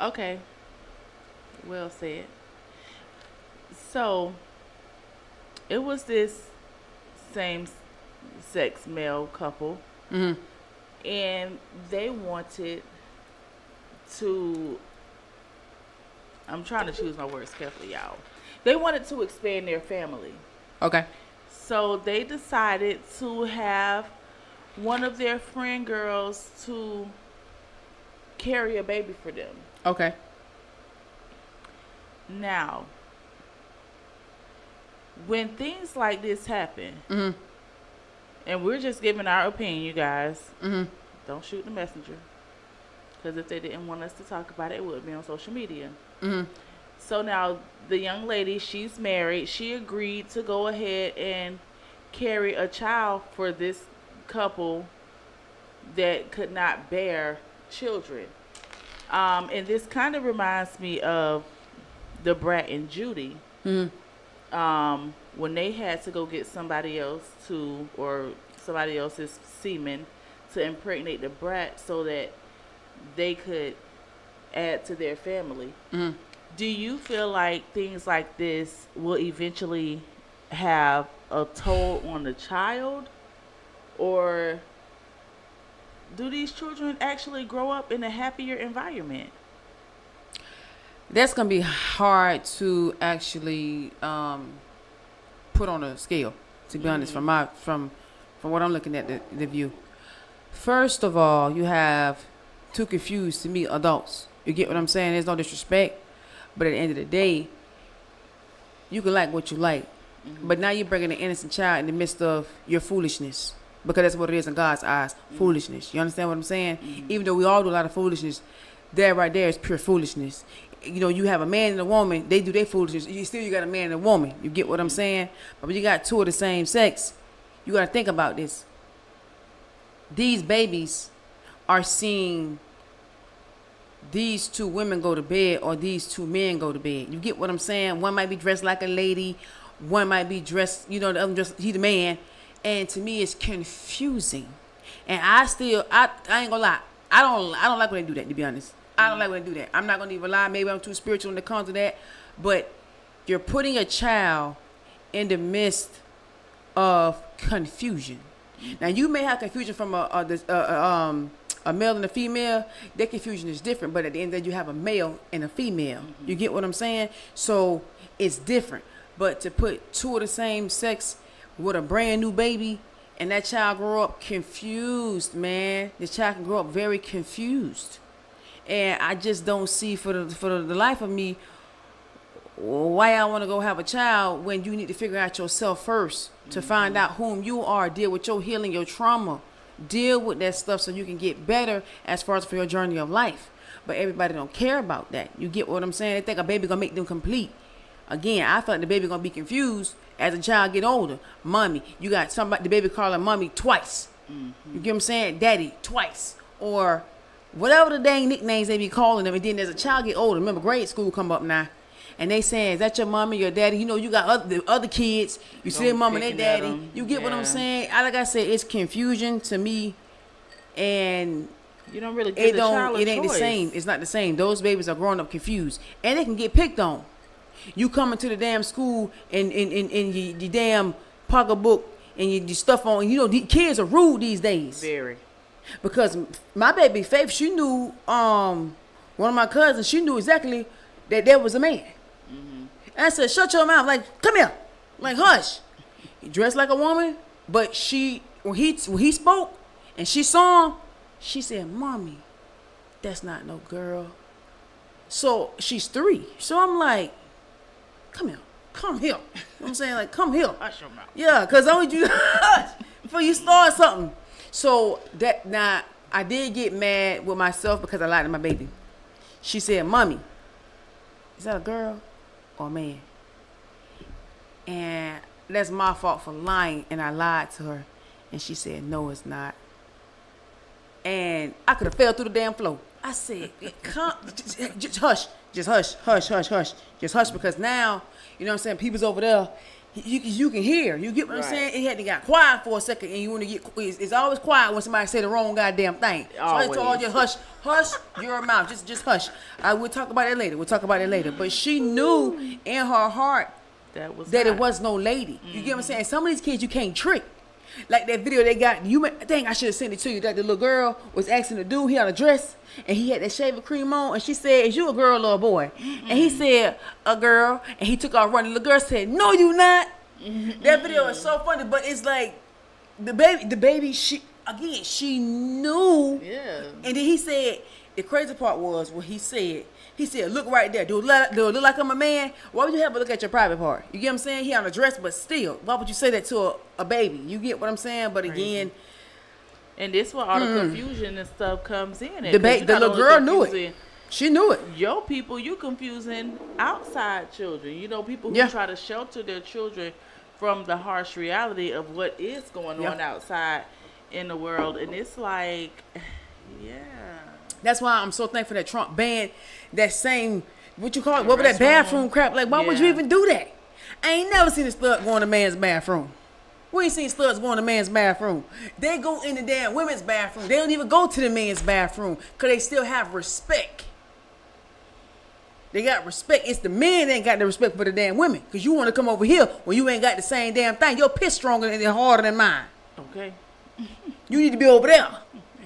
Okay. Well said. So, it was this same-sex male couple. And they wanted to... I'm trying to choose my words carefully, y'all. They wanted to expand their family. Okay. So, they decided to have one of their friend girls to carry a baby for them. Okay. Now, when things like this happen, and we're just giving our opinion, you guys, don't shoot the messenger. Because if they didn't want us to talk about it, it would be on social media. So now, the young lady, she's married. She agreed to go ahead and carry a child for this couple that could not bear children. And this kind of reminds me of the Brat and Judy. When they had to go get somebody else or somebody else's semen to impregnate the Brat so that they could add to their family. Do you feel like things like this will eventually have a toll on the child? Or do these children actually grow up in a happier environment? That's gonna be hard to actually put on a scale. To be honest, from what I'm looking at the view. First of all, you have two confused to me adults. You get what I'm saying? There's no disrespect, but at the end of the day, you can like what you like, but now you're bringing an innocent child in the midst of your foolishness. Because that's what it is in God's eyes, foolishness. You understand what I'm saying? Even though we all do a lot of foolishness, that right there is pure foolishness. You know, you have a man and a woman, they do their foolishness. You got a man and a woman. You get what I'm saying? But when you got two of the same sex, you got to think about this. these babies are seeing these two women go to bed or these two men go to bed. You get what I'm saying? One might be dressed like a lady, one might be dressed, the other just he the man. And to me, it's confusing. And I ain't gonna lie, I don't like when they do that. To be honest, I don't like when they do that. I'm not gonna even lie. Maybe I'm too spiritual when it comes to that, but you're putting a child in the midst of confusion. Now you may have confusion from a male and a female. Their confusion is different, but at the end of the day, you have a male and a female. You get what I'm saying? So it's different. But to put two of the same sex with a brand new baby and that child grow up confused, man. The child can grow up very confused. And I just don't see for the life of me why I want to go have a child when you need to figure out yourself first to find out whom you are, deal with your healing, your trauma, deal with that stuff so you can get better as far as for your journey of life. But everybody don't care about that. You get what I'm saying? They think a baby gonna make them complete. Again, I felt the baby gonna be confused as the child get older. Mommy, you got somebody, the baby calling mommy twice. You get what I'm saying? Daddy twice, or whatever the dang nicknames they be calling them. And then as a child get older, remember grade school come up now, and they saying, is that your mommy, your daddy? You got other kids. You see their mom and their daddy. You get what I'm saying? Like I said, it's confusion to me, and you don't really give the child a it ain't choice. the same. It's not the same. Those babies are growing up confused, and they can get picked on. You come into the damn school and your damn pocketbook and your stuff on. The kids are rude these days. Very. Because my baby Faith, she knew one of my cousins. She knew exactly that there was a man. And I said, "Shut your mouth! Like, come here! Like, hush!" He dressed like a woman, but when he spoke and she saw him, she said, "Mommy, that's not no girl." So she's 3. So I'm like, come here. You know what I'm saying? Like, come here. Hush your mouth. Yeah, because I want you to hush before you start something. So now I did get mad with myself because I lied to my baby. She said, "Mommy, is that a girl or a man?" And that's my fault for lying, and I lied to her. And she said, "No, it's not." And I could have fell through the damn floor. I said, just hush. Just hush. Just hush, because now, you know what I'm saying, people's over there, you can hear. You get what I'm saying? It had to get quiet for a second, and you want to get, it's always quiet when somebody say the wrong goddamn thing. Always. So I told her, hush your mouth. Just hush. We'll talk about it later. But she knew in her heart that it was no lady. You get what I'm saying? Some of these kids you can't trick. Like that video they got, I should have sent it to you, that the little girl was asking the dude, he had a dress, and he had that shaving cream on, and she said, "Is you a girl or a boy?" And he said, "A girl," and he took off running. The girl said, "No, you not." That video is so funny, but it's like, the baby, she knew. Yeah. And then he said, the crazy part was what he said, "Look right there. Do it look like I'm a man? Why would you have a look at your private part?" You get what I'm saying? He on a dress, but still, why would you say that to a baby? You get what I'm saying? But again, and this where all the confusion and stuff comes in. The little girl knew it. She knew it. Your people, you confusing outside children. People who try to shelter their children from the harsh reality of what is going on outside in the world. And it's like, yeah. That's why I'm so thankful that Trump banned that same, what you call it, what was that bathroom crap? Like, why would you even do that? I ain't never seen a stud go in a man's bathroom. We ain't seen studs go in a man's bathroom. They go in the damn women's bathroom. They don't even go to the men's bathroom because they still have respect. They got respect. It's the men that ain't got the respect for the damn women, because you want to come over here when you ain't got the same damn thing. Your piss stronger and harder than mine. Okay. You need to be over there.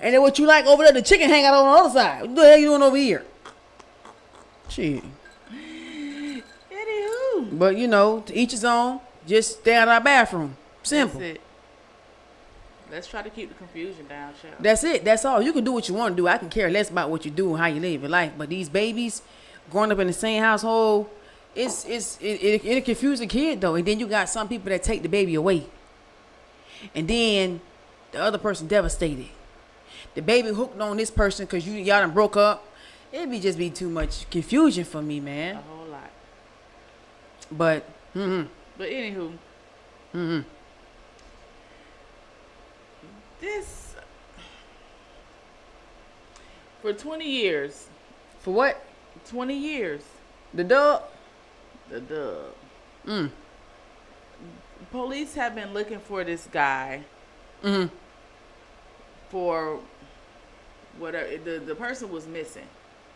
And then what you like over there, the chicken hang out on the other side. What the hell you doing over here? Shit. Anywho. But to each his own. Just stay out of our bathroom. Simple. That's it. Let's try to keep the confusion down, child. That's it. That's all. You can do what you want to do. I can care less about what you do and how you live your life. But these babies growing up in the same household, it confuses a kid though. And then you got some people that take the baby away, and then the other person devastated. The baby hooked on this person because y'all done broke up. It'd just be too much confusion for me, man. A whole lot. But But anywho. This, For 20 years. For what? 20 years. The dog? The dub. Police have been looking for this guy for whatever. The person was missing,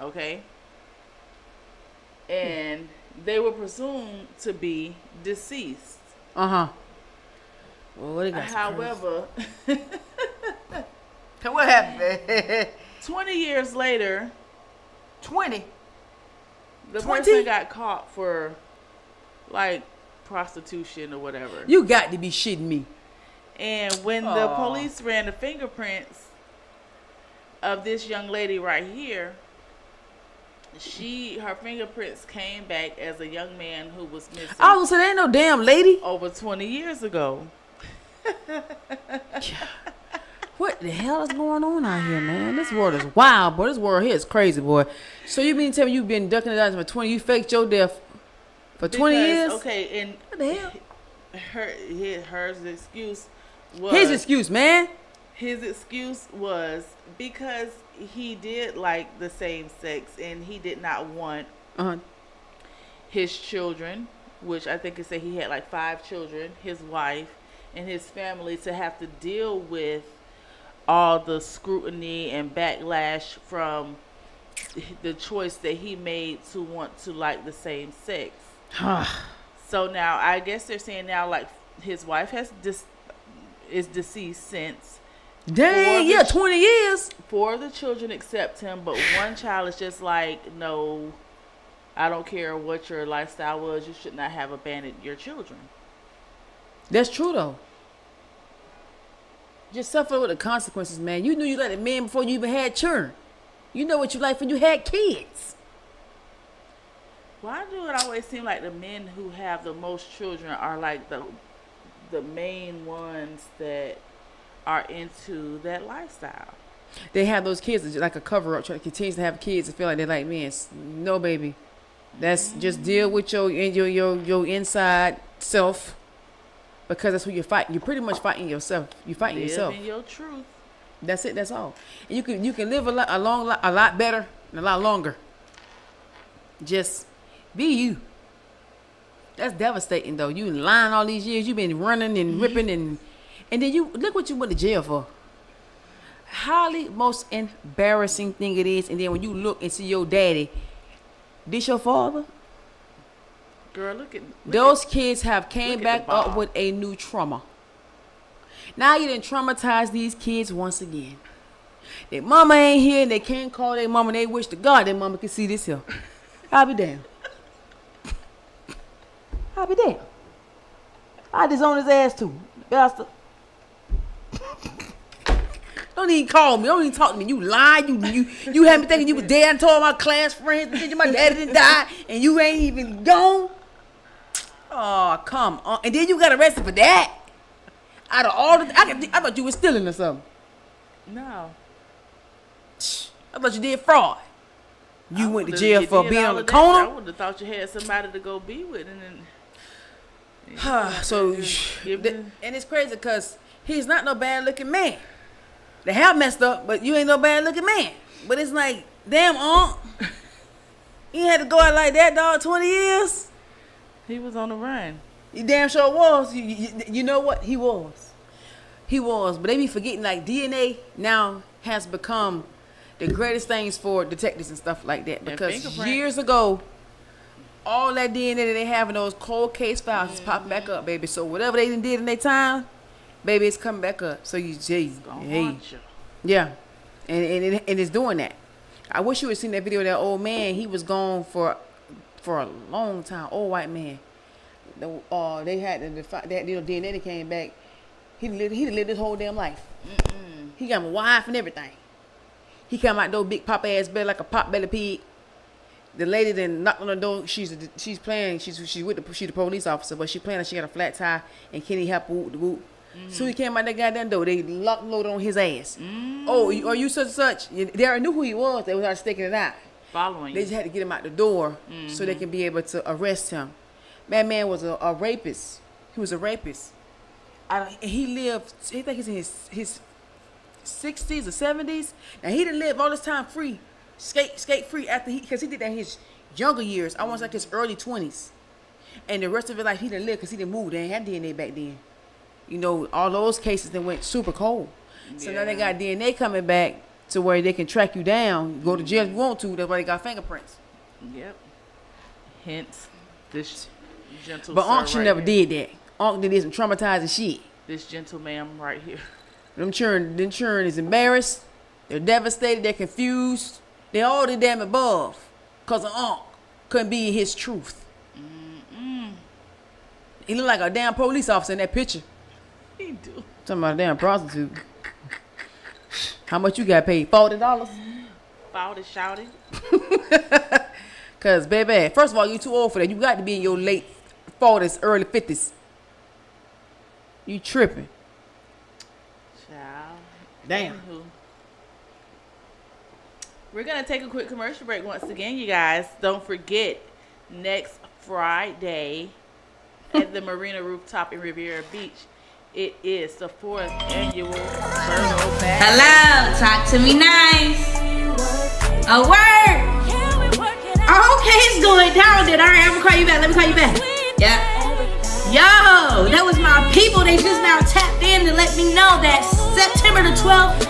okay? And they were presumed to be deceased. Well, what they got? However, what happened? 20 years later, 20. the 20? person got caught for like prostitution or whatever. You got to be shitting me. And when the police ran the fingerprints of this young lady right here, her fingerprints came back as a young man who was missing. I was gonna say, there ain't no damn lady. Over 20 years ago. What the hell is going on out here, man? This world is wild, boy. This world here is crazy, boy. So you mean to tell me you've been ducking it out for 20? You faked your death for 20 years? Okay, and what the hell? Her excuse was... His excuse, man. His excuse was because he did like the same sex and he did not want his children, which I think it said he had like 5 children, his wife, and his family to have to deal with all the scrutiny and backlash from the choice that he made to want to like the same sex. So now I guess they're saying now like his wife is deceased since. Dang, yeah, 20 years. 4 of the children accept him, but one child is just like, no, I don't care what your lifestyle was. You should not have abandoned your children. That's true, though. Just suffer with the consequences, man. You knew you liked a man before you even had children. You know what you like when you had kids. Why do it always seem like the men who have the most children are like the main ones that are into that lifestyle? They have those kids that like a cover up, trying to continue to have kids and feel like they're like men. No, baby. That's just deal with your inside self, because that's who you're fighting. You're pretty much fighting yourself. You're fighting yourself. Live in your truth. That's it. That's all. And you can live a lot better and a lot longer. Just be you. That's devastating, though. You lying all these years. You've been running and ripping and then you look what you went to jail for. Highly most embarrassing thing it is. And then when you look and see your daddy, this your father? Girl, look at those kids have came back up with a new trauma. Now you done traumatize these kids once again. Their mama ain't here and they can't call their mama. They wish to God their mama could see this here. I'll be damned. I'll be damned. I disown his ass too, bastard. Don't even call me. Don't even talk to me. You lied. You had me thinking you was dead. I told my class friends that my daddy didn't die, and you ain't even gone. Oh, come on. And then you got arrested for that. Out of all I thought you was stealing or something. No. I thought you did fraud. You went to jail for being on the corner. I would have thought you had somebody to go be with, and then. And it's crazy because he's not no bad looking man. They have messed up, but you ain't no bad looking man. But it's like, damn, you had to go out like that, dog. 20 years. He was on the run. You damn sure was. You know what? He was. But they be forgetting like DNA now has become the greatest things for detectives and stuff like that. Because years ago, all that DNA that they have in those cold case files is popping back up, baby. So whatever they did in their time, baby, it's coming back up. So yeah, and it's doing that. I wish you would have seen that video of that old man. He was gone for a long time. Old white man. They had that DNA that came back. He lived his whole damn life. He got a wife and everything. He come out those big pop ass belly like a pop belly pig. The lady then knocked on the door. She's the police officer, but she playing like she got a flat tire and Kenny help her whoop the whoop. So he came out that goddamn door. They locked loaded on his ass. Oh, are you such and such? They already knew who he was. They was already sticking it out. Following They just had to get him out the door so they can be able to arrest him. That man was a rapist. He was a rapist. He lived. I think he's in his 60s or 70s. Now he didn't live all this time free, skate free after because he did that in his younger years. I want like his early 20s, and the rest of his life he didn't live because he didn't move. They ain't had DNA back then. You know, all those cases that went super cold. So now they got DNA coming back to where they can track you down, go to jail if you want to. That's why they got fingerprints. Yep. Hence this gentle. But Unc right never here. did that. Unc did some traumatizing shit. This gentleman right here. Them children is embarrassed. They're devastated. They're confused. They all the damn above. Because of Unc couldn't be his truth. He looked like a damn police officer in that picture. He do. Talking about a damn prostitute. How much you got paid? $40? Fouled shouting. Because, baby, first of all, you too old for that. You got to be in your late 40s, early 50s. You tripping. Child. Damn. Anywho. We're going to take a quick commercial break once again, you guys. Don't forget, next Friday at the Marina Rooftop in Riviera Beach, it is the 4th annual Virgo Bash. Hello, talk to me nice. A word. Oh, okay, it's going down then. All right, I'm gonna call you back. Let me call you back. Yeah. Yo, that was my people. They just now tapped in to let me know that September the 12th,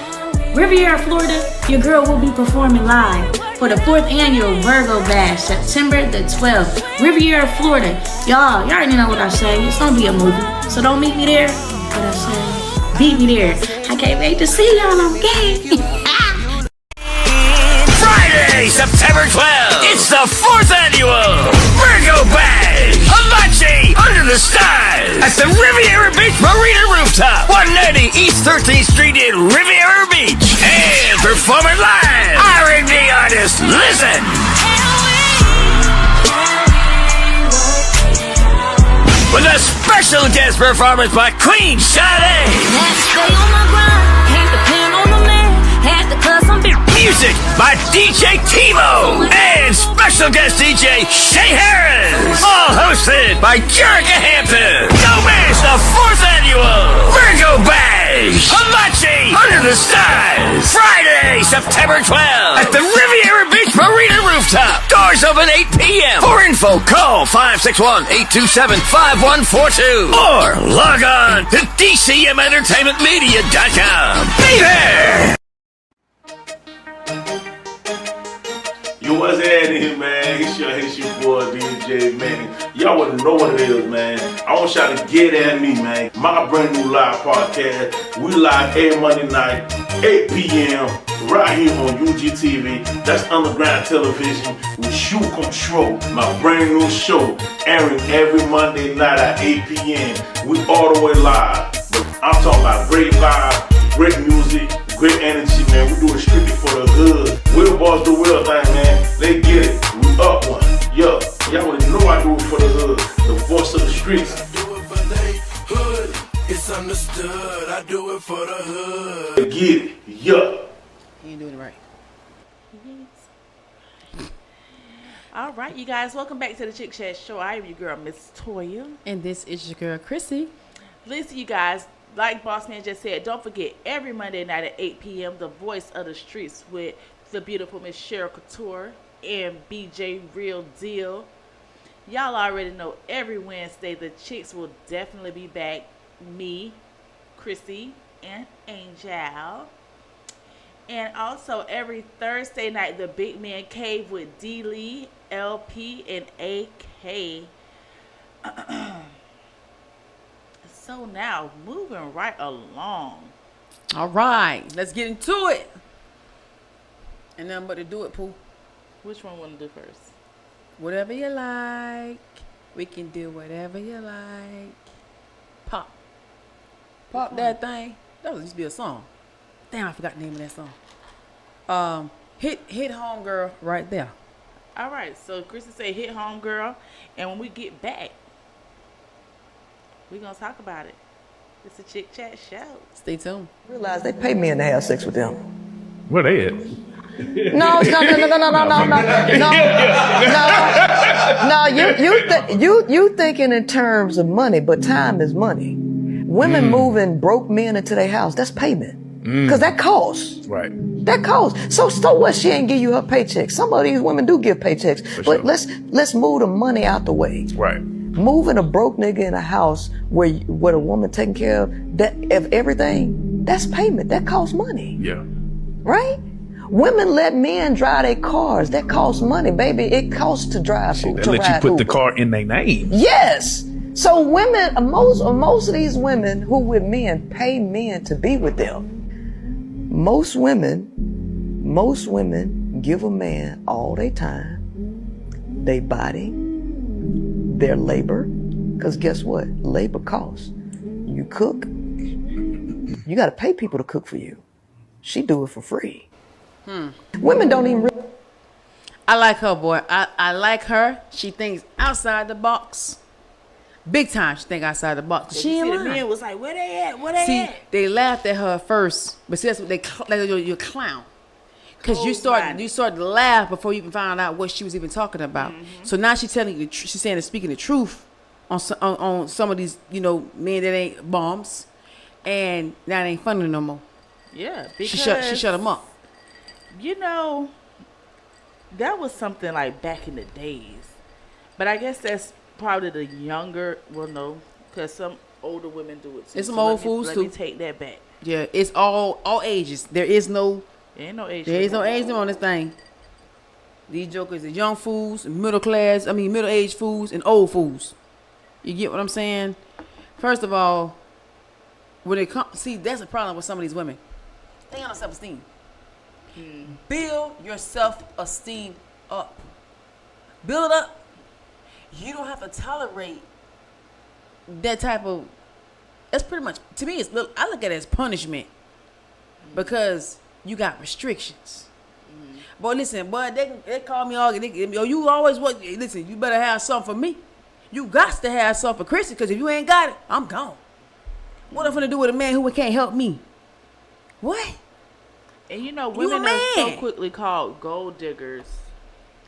Riviera, Florida, your girl will be performing live for the 4th annual Virgo Bash, September the 12th, Riviera, Florida. Y'all already know what I say. It's gonna be a movie, so don't meet me there. What I say, beat me there. I can't wait to see y'all on game. Friday, September 12th. It's the 4th annual Virgo Bash. Hibachi under the stars at the Riviera Beach Marina Rooftop, 190 East 13th Street in Riviera Beach. And performing live, R&B artist Listen. With a special guest performance by Queen Sade. Stay on my grind, can't depend on the man. Had to cuss some big Music by DJ TiVo and special guest DJ Shay Harris. All hosted by Jerica Hampton. Don't miss the 4th annual Virgo Bash. Hibachi under the stars. Friday, September 12th at the Riviera Beach Marina Rooftop. Doors open 8 p.m. For info, call 561-827-5142 or log on to DCMEntertainmentMedia.com. Be there. Yo, what's happening, man? It's your boy, DJ Manny. Y'all wouldn't know what it is, man. I want y'all to get at me, man. My brand new live podcast. We live every Monday night, 8 p.m. right here on UGTv. That's underground television with Shoe Control. My brand new show airing every Monday night at 8 p.m. We all the way live. But I'm talking about great vibe, great music, great energy, man. We do it strictly for the hood. We'll boss the real thing, man. They get it. We up one. Yo, y'all wanna know I do it for the hood. The voice of the streets. I do it for they hood. It's understood. I do it for the hood. They get it. Yo. He ain't doing it right. All right, you guys, welcome back to the Chick Chat Show. I am your girl, Miss Toya. And this is your girl, Chrissy. Listen, you guys, like Bossman just said, don't forget, every Monday night at 8 p.m., the voice of the streets with the beautiful Miss Cheryl Couture and BJ Real Deal. Y'all already know every Wednesday the chicks will definitely be back. Me, Chrissy, and Angel. And also every Thursday night, the Big Man Cave with D. Lee, LP, and AK. So now, moving right along. All right, let's get into it. And nothing but to do it, Pooh. Which one want to do first? Whatever you like. We can do whatever you like. Pop. Pop that thing. That was used to be a song. Damn, I forgot the name of that song. Hit Home Girl right there. All right, so Chrissy say hit home, girl. And when we get back, we're going to talk about it. It's a Chick Chat Show. Stay tuned. Realize they pay me to have sex with them. Where they at? No. You thinking in terms of money, but time is money. Women moving broke men into their house, that's payment. Because that costs. Right. That costs. So what? She ain't give you her paycheck. Some of these women do give paychecks. But let's move the money out the way. Right. Moving a broke nigga in a house where a woman taking care of everything, that's payment. That costs money. Yeah. Right? Women let men drive their cars. That costs money, baby. It costs to drive. They let you put the car in their name. Yes. So women, most of these women who with men pay men to be with them. Most women give a man all their time, their body, their labor. Because guess what? Labor costs. You cook, you got to pay people to cook for you. She do it for free. Women don't even. I like her, boy. I like her. She thinks outside the box. Big time, she think outside the box. She ain't lying. The men was like, where they at? Where they at? They laughed at her first, but see, that's what you're a clown. Because you started to laugh before you even found out what she was even talking about. So now she's telling you, she's speaking the truth on some of these, men that ain't bombs, and now they ain't funny no more. Yeah, because she shut them up. That was something like back in the days, but I guess that's probably the younger. Well, no, because some older women do it too. It's some old fools too. Let me take that back. Yeah, it's all ages. There is no. There ain't no age. There is no age limit on this thing. These jokers are young fools, middle-aged fools, and old fools. You get what I'm saying? First of all, when it comes, that's the problem with some of these women. They ain't on self-esteem. Build your self-esteem up. Build it up. You don't have to tolerate that type of. That's pretty much, to me, I look at it as punishment because you got restrictions. Boy, listen, they call me all. You always what? Listen, you better have something for me. You got to have something for Christian because if you ain't got it, I'm gone. What I'm gonna do with a man who can't help me? What? And women are so quickly called gold diggers.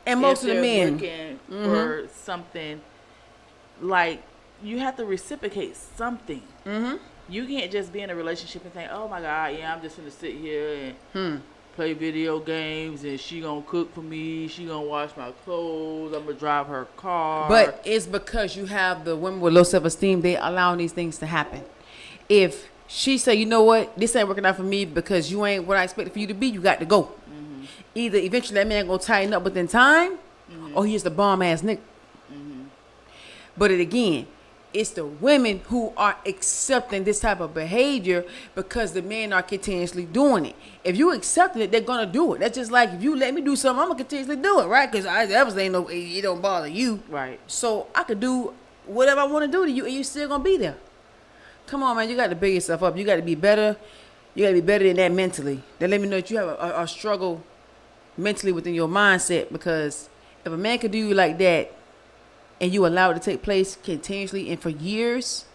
And most of the men looking for something, like you have to reciprocate something. You can't just be in a relationship and think, "Oh my God, yeah, I'm just gonna sit here and play video games, and she gonna cook for me. She gonna wash my clothes. I'm gonna drive her car." But it's because you have the women with low self-esteem. They allowing these things to happen. If she say, you know what, this ain't working out for me because you ain't what I expected for you to be, you got to go. Either eventually that man gonna tighten up within time, or he's the bomb ass nigga. But again, it's the women who are accepting this type of behavior because the men are continuously doing it. If you accept it, they're gonna do it. That's just like if you let me do something, I'm gonna continuously do it, right? Because it don't bother you, right? So I could do whatever I want to do to you, and you still gonna be there. Come on, man, you got to build yourself up. You got to be better. You got to be better than that mentally. Then let me know that you have a struggle mentally within your mindset, because if a man could do you like that and you allow it to take place continuously and for years,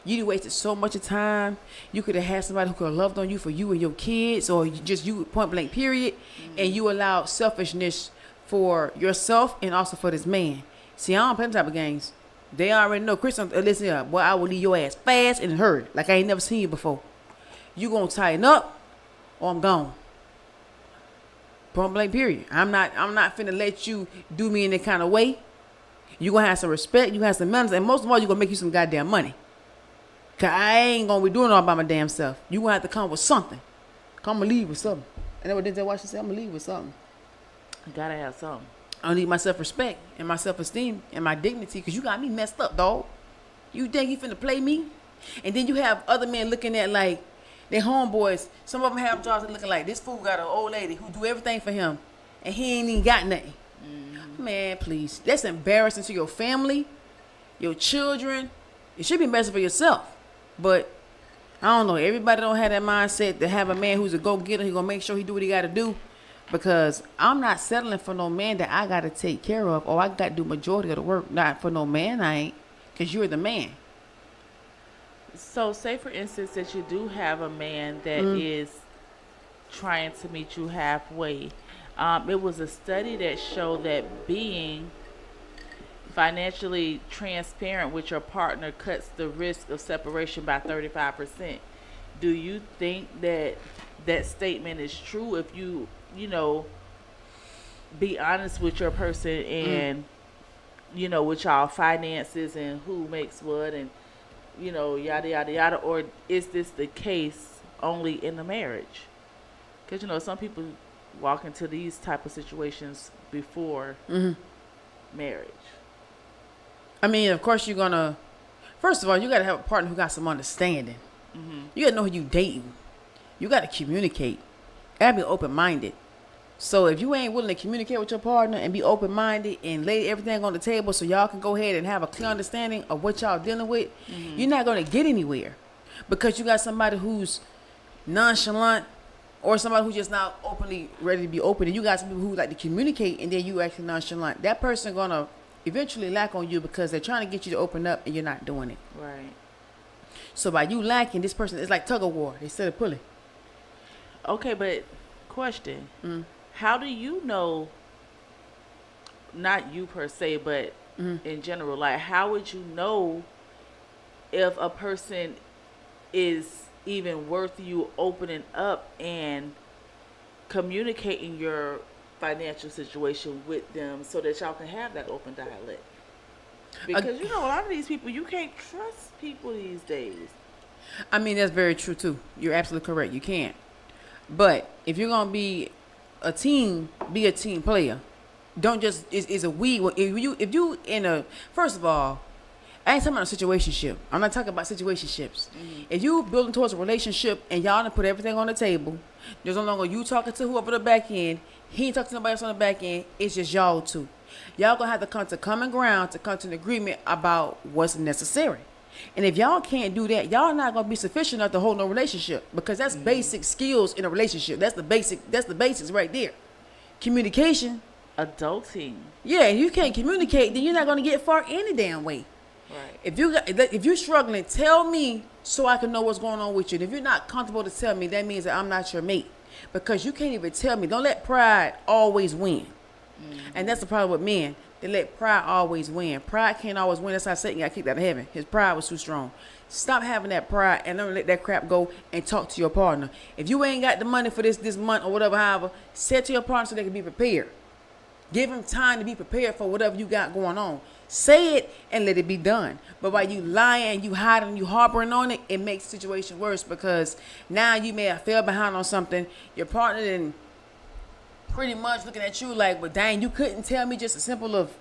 you wasted so much of time. You could have had somebody who could have loved on you for you and your kids, or just you, point blank period, and you allowed selfishness for yourself and also for this man. See, I don't play them type of games. They already know, Chris, listen here, boy, I will leave your ass fast and hurry like I ain't never seen you before. You gonna tighten up or I'm gone. Point blank period. I'm not finna let you do me in that kind of way. You gonna have some respect, you have some manners, and most of all, you gonna make you some goddamn money. Cause I ain't gonna be doing all by my damn self. You gonna have to come with something. Come and leave with something. And that's what Denzel Washington said, I'm gonna leave with something. You gotta have something. I need my self-respect and my self-esteem and my dignity, because you got me messed up, dog. You think you finna play me? And then you have other men looking at like their homeboys. Some of them have jobs looking like this fool got an old lady who do everything for him and he ain't even got nothing. Man, please. That's embarrassing to your family, your children. It should be embarrassing for yourself. But I don't know. Everybody don't have that mindset to have a man who's a go-getter. He's going to make sure he do what he got to do. Because I'm not settling for no man that I got to take care of, or I got to do majority of the work. Not for no man, I ain't. Because you're the man. So say, for instance, that you do have a man that is trying to meet you halfway. It was a study that showed that being financially transparent with your partner cuts the risk of separation by 35%. do you think that that statement is true if you be honest with your person and with y'all finances and who makes what and yada yada yada, or is this the case only in the marriage? Because some people walk into these type of situations before marriage. I mean, of course first of all, you got to have a partner who got some understanding. You got to know who you dating. You got to communicate. Gotta be open-minded. So if you ain't willing to communicate with your partner and be open-minded and lay everything on the table so y'all can go ahead and have a clear understanding of what y'all dealing with, you're not going to get anywhere. Because you got somebody who's nonchalant or somebody who's just not openly ready to be open. And you got some people who like to communicate and then you actually nonchalant. That person going to eventually lack on you because they're trying to get you to open up and you're not doing it. Right. So by you lacking, this person is like tug of war instead of pulling. Okay, but question. How do you know, not you per se, but in general, like how would you know if a person is even worth you opening up and communicating your financial situation with them so that y'all can have that open dialect? Because a lot of these people, you can't trust people these days. I mean, that's very true too. You're absolutely correct. You can't. But if you're gonna be a team, be a team player. Don't just is a we. If you in a, first of all, I ain't talking about a situationship. I'm not talking about situationships. If you building towards a relationship and y'all done put everything on the table, there's no longer you talking to whoever the back end. He ain't talking to nobody else on the back end. It's just y'all two. Y'all gonna have to come to common ground to come to an agreement about what's necessary. And if y'all can't do that, y'all not gonna be sufficient enough to hold no relationship, because that's basic skills in a relationship. That's the basics right there. Communication. Adulting. Yeah, if you can't communicate, then you're not gonna get far any damn way. Right. If you're struggling, tell me so I can know what's going on with you. And if you're not comfortable to tell me, that means that I'm not your mate, because you can't even tell me. Don't let pride always win. And that's the problem with men. They let pride always win. Pride can't always win. That's how Satan got kicked out of heaven. His pride was too strong. Stop having that pride and don't let that crap go and talk to your partner. If you ain't got the money for this month or whatever, however, say it to your partner so they can be prepared. Give them time to be prepared for whatever you got going on. Say it and let it be done. But while you lying, you hiding, you harboring on it, it makes the situation worse, because now you may have fell behind on something. Your partner then pretty much looking at you like, but dang, you couldn't tell me just a simple of,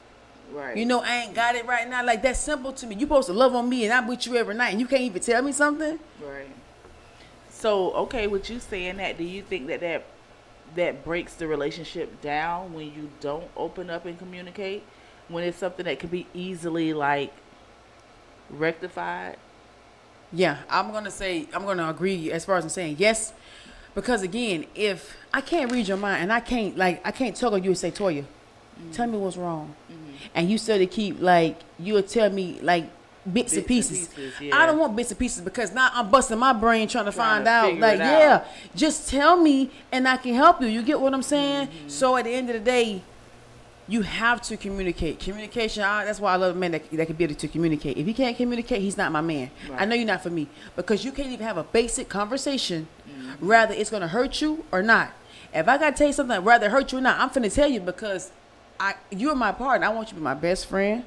right, I ain't got it right now. Like, that's simple to me. You supposed to love on me and I'm with you every night and you can't even tell me something? Right. So, okay, with you saying that, do you think that breaks the relationship down when you don't open up and communicate? When it's something that can be easily, like, rectified? Yeah, I'm going to agree as far as I'm saying yes. Because again, if I can't read your mind and I can't talk on you and say, Toya, tell me what's wrong. And you still to keep, like, you'll tell me, like, bits and pieces. Yeah. I don't want bits and pieces, because now I'm busting my brain trying to find out. Like, yeah, just tell me and I can help you. You get what I'm saying? So at the end of the day, you have to communicate. Communication, that's why I love a man that can be able to communicate. If he can't communicate, he's not my man. Right. I know you're not for me, because you can't even have a basic conversation, whether it's going to hurt you or not. If I got to tell you something, whether it hurt you or not, I'm finna tell you, because you're my partner. I want you to be my best friend,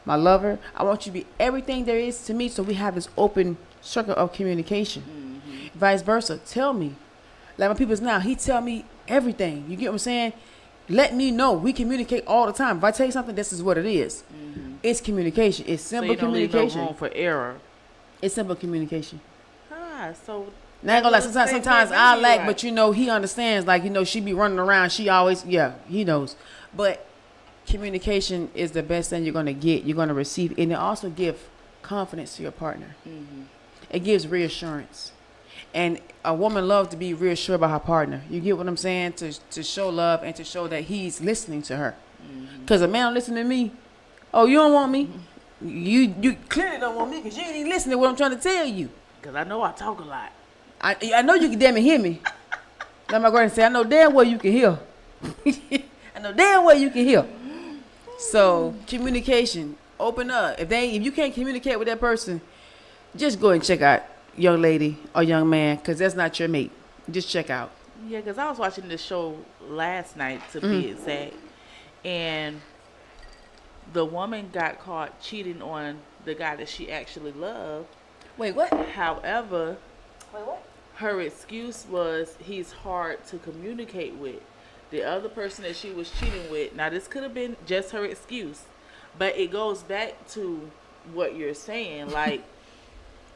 my lover. I want you to be everything there is to me, so we have this open circle of communication. Vice versa. Tell me. Like my people's now, he tell me everything. You get what I'm saying? Let me know. We communicate all the time. If I tell you something, this is what it is. It's communication. It's simple communication. Leave no room for error. It's simple communication. So now, I ain't gonna lie, sometimes I like, but he understands. Like, she be running around. She always, he knows. But communication is the best thing you're gonna get. You're gonna receive, and it also gives confidence to your partner. It gives reassurance. And a woman loves to be reassured by her partner. You get what I'm saying? To show love and to show that he's listening to her. Because a man don't listen to me. Oh, you don't want me? You clearly don't want me, because you ain't even listening to what I'm trying to tell you. Because I know I talk a lot. I know you can damn it hear me. Let my granny say, I know damn well you can hear. I know damn well you can hear. So communication, open up. If you can't communicate with that person, just go and check out young lady or young man, because that's not your mate. Just check out. Yeah, because I was watching this show last night, to be exact, and the woman got caught cheating on the guy that she actually loved. Wait, what? However, her excuse was he's hard to communicate with. The other person that she was cheating with, now this could have been just her excuse, but it goes back to what you're saying. Like,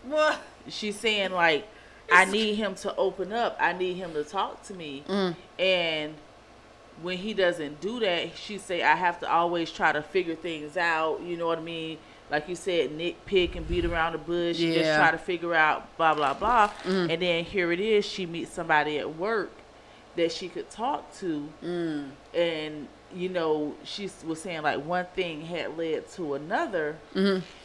What? she's saying, like, I need him to open up. I need him to talk to me. And when he doesn't do that, she say, I have to always try to figure things out. You know what I mean? Like you said, nitpick and beat around the bush. Yeah. Just try to figure out blah, blah, blah. And then here it is. She meets somebody at work that she could talk to. And, you know, she was saying, like, one thing had led to another.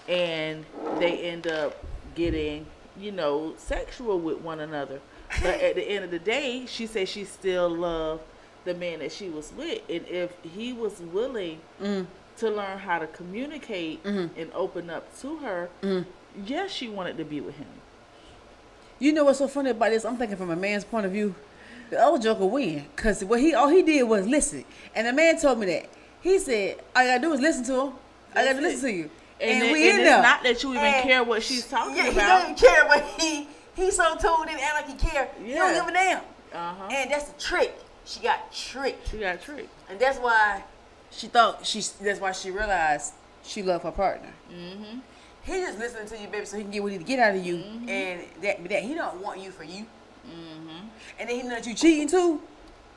And they end up getting, you know, sexual with one another. But at the end of the day, she said she still loved the man that she was with. And if he was willing to learn how to communicate and open up to her, yes, she wanted to be with him. You know what's so funny about this? I'm thinking from a man's point of view. The old joker win, because all he did was listen. And the man told me that. He said, all I gotta do is listen to him. I gotta listen to you. And we in it's there. not that you even care what she's talking He about. don't even care, but he's so tuned in, act like he care. He don't Yeah. give a damn. Uh-huh. And that's the trick. She got tricked. She got tricked. And that's why That's why she realized she loved her partner. he just listening to you, baby, so he can get what he need to get out of you. And that he don't want you for you. And then he know that you cheating too.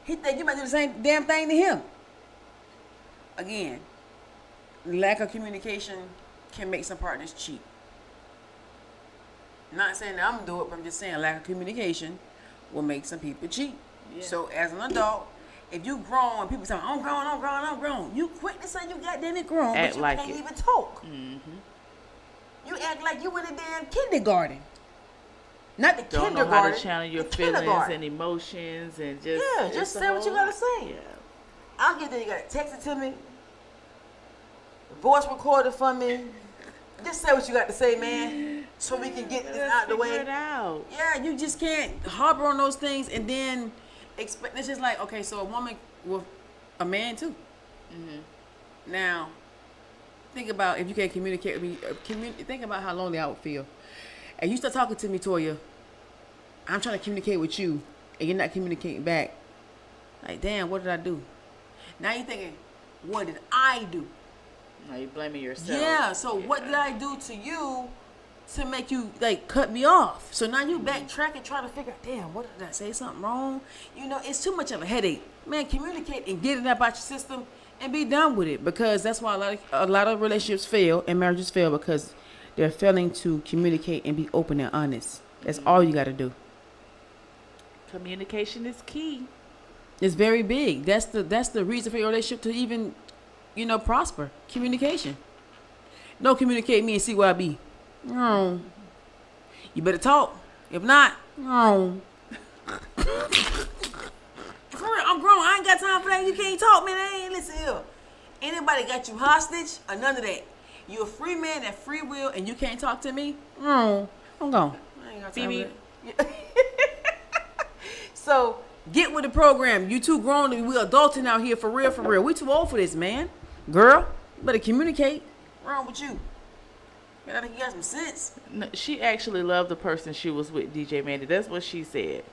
He think you might do the same damn thing to him. Again, lack of communication can make some partners cheat. Not saying that I'm gonna do it, but I'm just saying lack of communication will make some people cheat. Yeah. So as an adult, if you grown and people say, I'm grown, you quick to say you goddamn it grown, Act but you like can't it. even talk. You act like you in the damn kindergarten. Not the Don't know kindergarten. how to channel your the feelings kindergarten. and emotions and just Yeah, just say what you gotta say. Yeah. I'll get there. You gotta text it to me. Voice record it for me. Just say what you got to say, man, so we can get this out the way. Figure it out. Yeah, you just can't harbor on those things and then expect. It's just like, okay, so a woman with a man too. Now, think about if you can't communicate with me. Think about how lonely I would feel. And you start talking to me, Toya. I'm trying to communicate with you, and you're not communicating back. Like, damn, what did I do? Now you're thinking, what did I do? Now you blaming yourself. Yeah, so what did I do to you to make you, like, cut me off? So now you backtrack and try to figure out, damn, what did I say something wrong? You know, it's too much of a headache. Man, communicate and get it out your system and be done with it, because that's why a lot of relationships fail and marriages fail, because they're failing to communicate and be open and honest. That's all you got to do. Communication is key. It's very big. That's the reason for your relationship to even, you know, prosper. Communication. Don't communicate me and see where I be. No. You better talk. If not, no. For real, I'm grown. I ain't got time for that. You can't talk, man. Hey, listen here. Anybody got you hostage or none of that? You a free man at free will and you can't talk to me? No. I'm gone. I ain't got time for that. So get with the program. You too grown and we adulting out here for real, for real. We too old for this, man. Girl, better communicate. What's wrong with you? I think you got some sense. No, she actually loved the person she was with, DJ Mandy. That's what she said.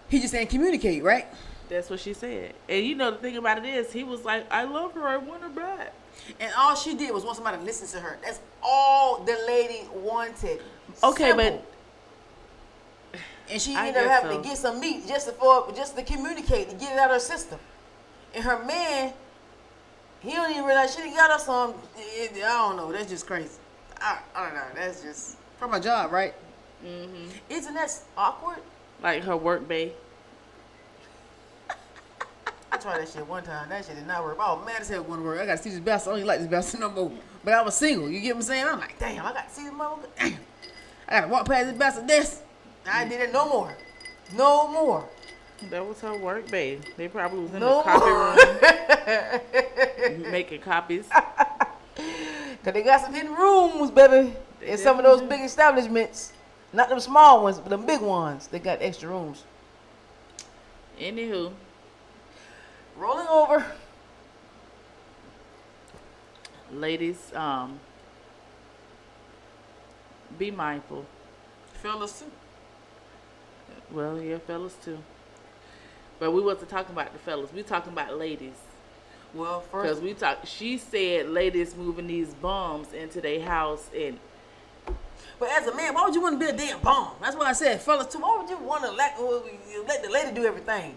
He just ain't communicate, right? That's what she said. And you know, the thing about it is, he was like, I love her, I want her back. And all she did was want somebody to listen to her. That's all the lady wanted. Okay, Simple. but and she I ended up guess having so. to get some meat just to communicate, to get it out of her system. And her man, he don't even realize she done got her some. I don't know. That's just crazy. I don't know. That's just From a job, right? Isn't that awkward? like her work bae. I tried that shit one time. That shit did not work. Oh, man, as hell one word. I got to see this bastard. I don't even like this bastard no more. But I was single. You get what I'm saying? I'm like, Damn, I got to see this motherfucker. Damn. I got to walk past this bastard desk. I did it no more. No more. That was her work bae. They probably was in No the copy room making copies. Because they got some hidden rooms, baby, in some of those big establishments. Not them small ones, but them big ones. They got extra rooms. Anywho. Rolling over. Ladies, be mindful. Fellas too. Well, yeah, fellas too. But we wasn't talking about the fellas. We talking about ladies. Well, first, Because she said ladies moving these bums into their house and. but as a man, why would you want to be a damn bum? That's why I said, fellas too. Why would you want to let the lady do everything?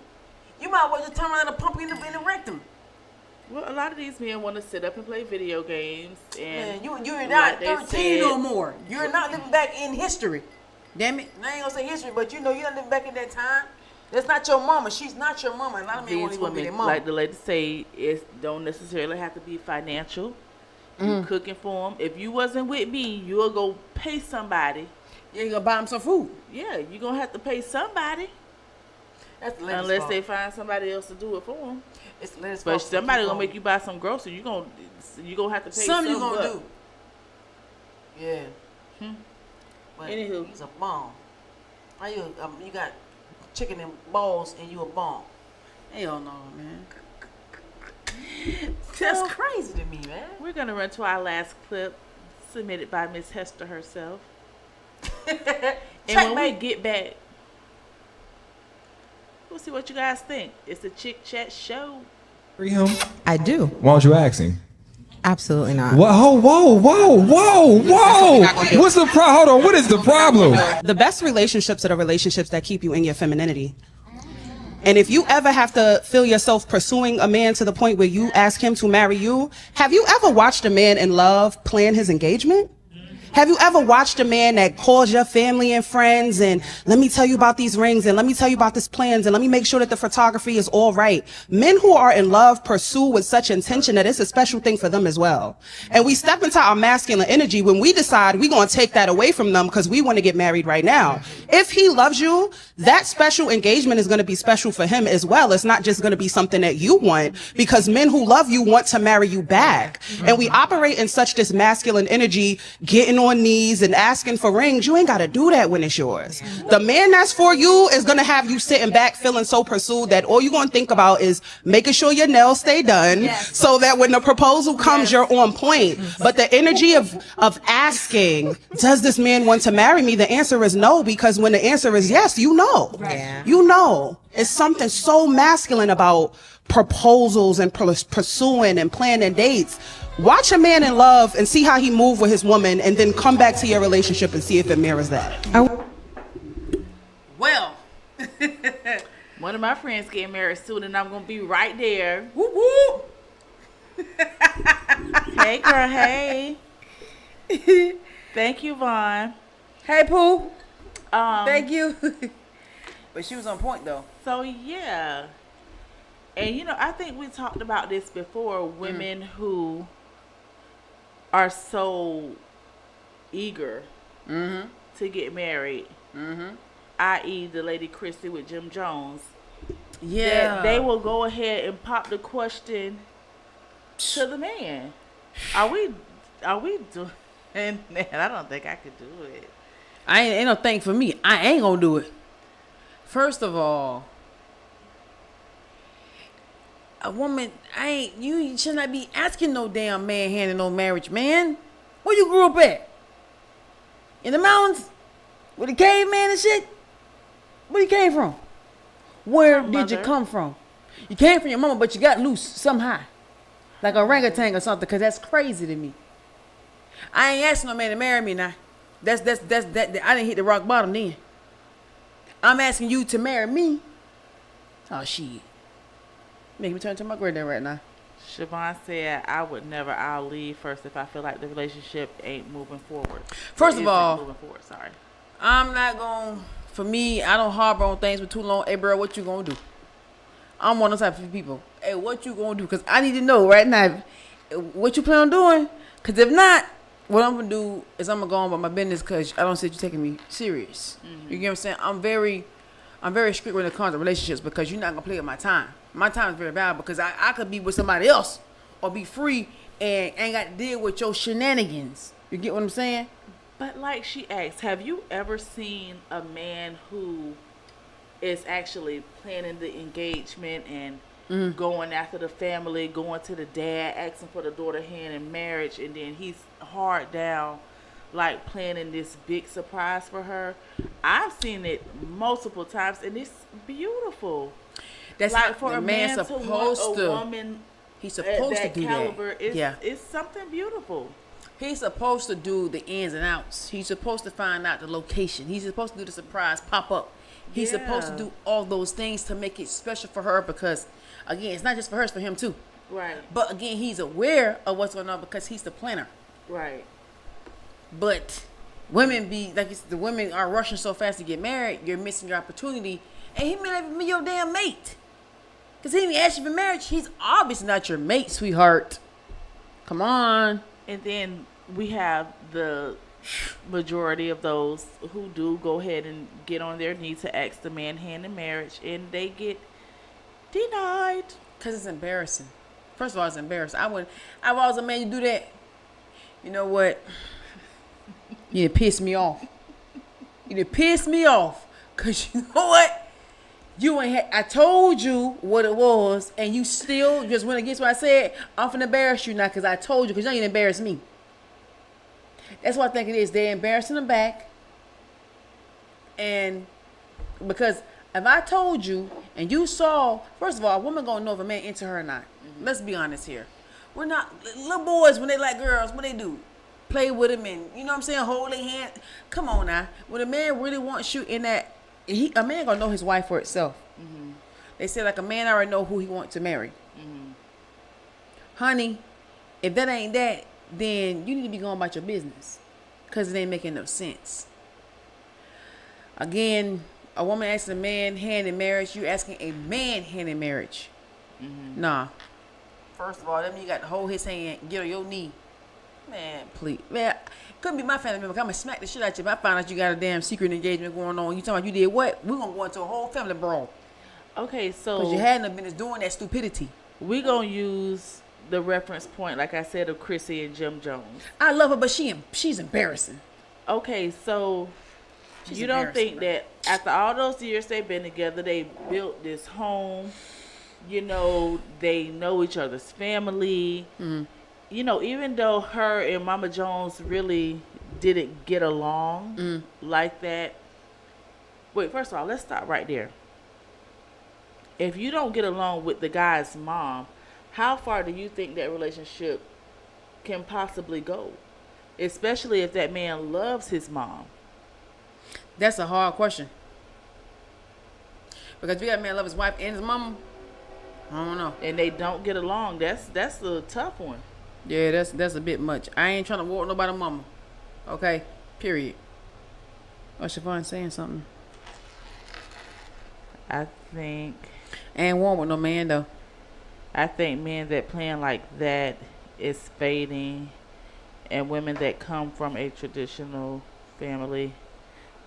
You might as well just turn around and pump you in the rectum. Well, a lot of these men want to sit up and play video games, and Man, you're not like 13 no more. You're not living back in history. Damn it. I ain't gonna say history, but you're not living back in that time. That's not your mama. She's not your mama. A lot of men want these to be their women, mama. like the lady say, it don't necessarily have to be financial. You cooking for them. If you wasn't with me, you'll go pay somebody. Yeah, you gonna buy them some food. Yeah, you're gonna have to pay somebody. That's the lady's Unless fault. they find somebody else to do it for them. It's the lady's But fault. somebody gonna make you buy some groceries. You gonna have to pay Something you some gonna up. do. Yeah. But Anywho. he's a bomb. How you got chicken and balls and you a bomb? Hell no, man. That's crazy to me, man. We're gonna run to our last clip, submitted by Miss Hester herself. And when we get back, we'll see what you guys think. It's a Chick Chat show. Him? I do. Why don't you ask him? Absolutely not. Whoa, whoa, whoa, whoa, whoa! What's the problem? Hold on, what is the problem? The best relationships are the relationships that keep you in your femininity. And if you ever have to feel yourself pursuing a man to the point where you ask him to marry you, have you ever watched a man in love plan his engagement? Have you ever watched a man that calls your family and friends and let me tell you about these rings and let me tell you about these plans and let me make sure that the photography is all right? Men who are in love pursue with such intention that it's a special thing for them as well. And we step into our masculine energy when we decide we're going to take that away from them because we want to get married right now. If he loves you, that special engagement is going to be special for him as well. It's not just going to be something that you want, because men who love you want to marry you back. And we operate in such this masculine energy, getting on knees and asking for rings. You ain't got to do that when it's yours. The man that's for you is going to have you sitting back feeling so pursued that all you're going to think about is making sure your nails stay done so that when the proposal comes, you're on point. But the energy of asking, does this man want to marry me? The answer is no, because when the answer is yes, you know. You know. It's something so masculine about proposals and pursuing and planning dates. Watch a man in love and see how he move with his woman, and then come back to your relationship and see if it mirrors that. Well, one of my friends getting married soon, and I'm gonna be right there. Whoop whoop. Hey girl, hey. Thank you, Vaughn. Hey Pooh. Um, Thank you. But she was on point though. So yeah. And you know, I think we talked about this before. Women who are so eager to get married, i.e. the lady Christy with Jim Jones. Yeah. That they will go ahead and pop the question to the man. Are we doing? And man, I don't think I could do it. Ain't no thing for me. I ain't gonna do it. First of all, a woman, you should not be asking no damn man hand in no marriage, man. Where you grew up at? In the mountains? With the caveman and shit? Where you came from? Where did you come from? You came from your mama, but you got loose somehow. Like a orangutan or something, because that's crazy to me. I ain't asking no man to marry me now. That's I didn't hit the rock bottom then. I'm asking you to marry me. Oh, shit. Make me turn to my granddad right now. Siobhan said, I'll leave first if I feel like the relationship ain't moving forward. First of all, moving forward, sorry. I'm not going, for me, I don't harbor on things for too long. Hey, bro, what you going to do? I'm one of those type of people. Hey, what you going to do? Because I need to know right now what you plan on doing. Because if not, what I'm going to do is I'm going to go on about my business because I don't see you taking me serious. You get what I'm saying? I'm very strict when it comes to relationships because you're not going to play with my time. My time is very valuable because I could be with somebody else or be free and ain't got to deal with your shenanigans. You get what I'm saying? But like she asked, have you ever seen a man who is actually planning the engagement and going after the family, going to the dad, asking for the daughter hand in marriage, and then he's hard down, like planning this big surprise for her? I've seen it multiple times, and it's beautiful. That's like how for the a man man supposed to want to. a woman He's supposed at that to do caliber, that. it's something beautiful. He's supposed to do the ins and outs. He's supposed to find out the location. He's supposed to do the surprise pop up. He's supposed to do all those things to make it special for her because, again, it's not just for her, it's for him too. Right. But again, he's aware of what's going on because he's the planner. Right. But women be, like you said, the women are rushing so fast to get married, you're missing your opportunity. And he may not even be your damn mate. Because he didn't ask you for marriage. He's obviously not your mate, sweetheart. Come on. And then we have the majority of those who do go ahead and get on their knees to ask the man hand in marriage, and they get denied. Because it's embarrassing. First of all, it's embarrassing. I was a man, you do that. You know what? You done pissed me off. You done pissed me off. Because you know what? You ain't I told you what it was, and you still just went against what I said. I'm finna embarrass you now because I told you, because you ain't embarrass me. That's what I think it is. They're embarrassing them back. And because if I told you and you saw, first of all, a woman gonna know if a man into her or not. Let's be honest here. We're not, little boys, when they like girls, what they do? Play with them and, you know what I'm saying, hold their hand. Come on now. When a man really wants you in that, a man gonna know his wife for itself. They say like a man already know who he wants to marry. Honey, if that ain't that, then you need to be going about your business because it ain't making no sense. Again, a woman asking a man hand in marriage, you asking a man hand in marriage. Nah. First of all, that means you got to hold his hand, get on your knee. Man, please. Man, couldn't be my family member. I'm going to smack the shit out you if I find out you got a damn secret engagement going on. You talking about you did what? We're going to go into a whole family brawl. Okay, so... Because you had no business doing that stupidity. We're going to use the reference point, like I said, of Chrissy and Jim Jones. I love her, but she's embarrassing. Okay, so you don't think that after all those years they've been together, they built this home, you know, they know each other's family. You know, even though her and Mama Jones really didn't get along like that. Wait, first of all, let's stop right there. If you don't get along with the guy's mom, how far do you think that relationship can possibly go? Especially if that man loves his mom. That's a hard question. Because if you got a man love his wife and his mama, I don't know. And they don't get along. That's a tough one. Yeah, that's a bit much. I ain't trying to walk nobody's mama. Okay? Period. Oh, Siobhan saying something. I think... I ain't warm with no man, though. I think men that plan like that is fading, and women that come from a traditional family.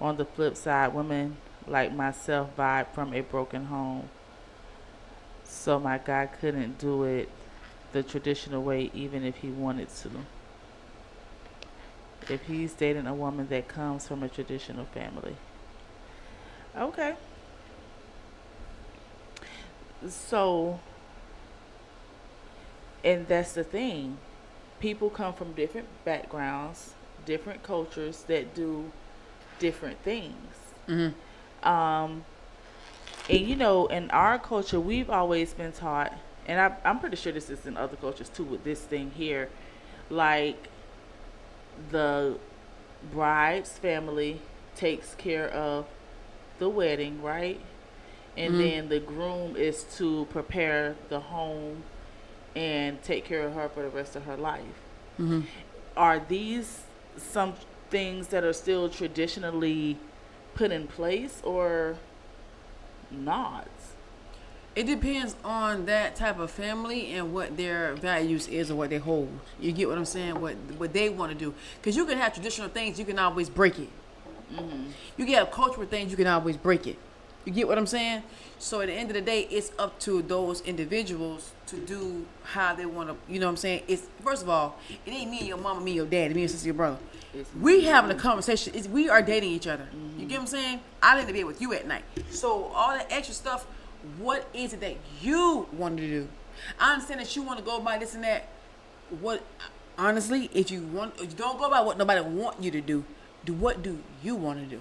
On the flip side, women like myself vibe from a broken home. So my guy couldn't do it the traditional way even if he wanted to. If he's dating a woman that comes from a traditional family. Okay. So, and that's the thing. People come from different backgrounds, different cultures that do different things. And you know, in our culture, we've always been taught, and I'm pretty sure this is in other cultures too with this thing here, like the bride's family takes care of the wedding, right? And then the groom is to prepare the home and take care of her for the rest of her life. Are these some things that are still traditionally put in place or not? It depends on that type of family and what their values is or what they hold. You get what I'm saying? What they want to do. Because you can have traditional things, you can always break it. You can have cultural things, you can always break it. You get what I'm saying? So at the end of the day, it's up to those individuals to do how they want to, you know what I'm saying? It's, first of all, it ain't me and your mama, me and your dad, me and sister, your brother. We having a conversation. We are dating each other. You get what I'm saying? I like to be with you at night. So all that extra stuff, what is it that you want to do? I understand that you want to go by this and that. What, honestly, if you don't go by what nobody want you to do, what do you want to do?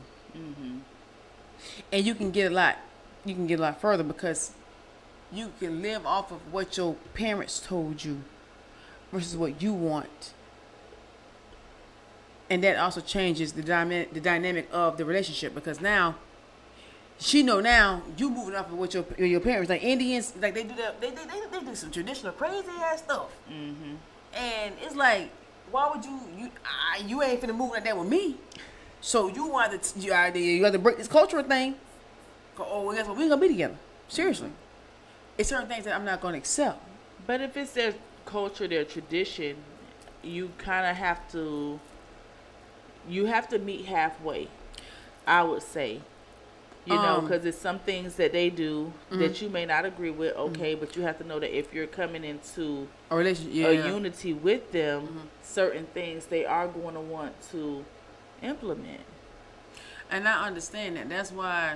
And you can get a lot further because you can live off of what your parents told you versus what you want. And that also changes the dynamic of the relationship because now she know now you moving off of what your parents, like Indians, like they do that, they do some traditional crazy ass stuff. And it's like, why would you ain't finna move like that with me? So you have to break this cultural thing. Oh, well, guess what? We ain't gonna be together. Seriously, it's certain things that I'm not gonna accept. But if it's their culture, their tradition, you kind of have to. You have to meet halfway, I would say. You know, because it's some things that they do that you may not agree with, okay, but you have to know that if you're coming into a relationship, a unity with them, certain things they are going to want to implement. And I understand that. That's why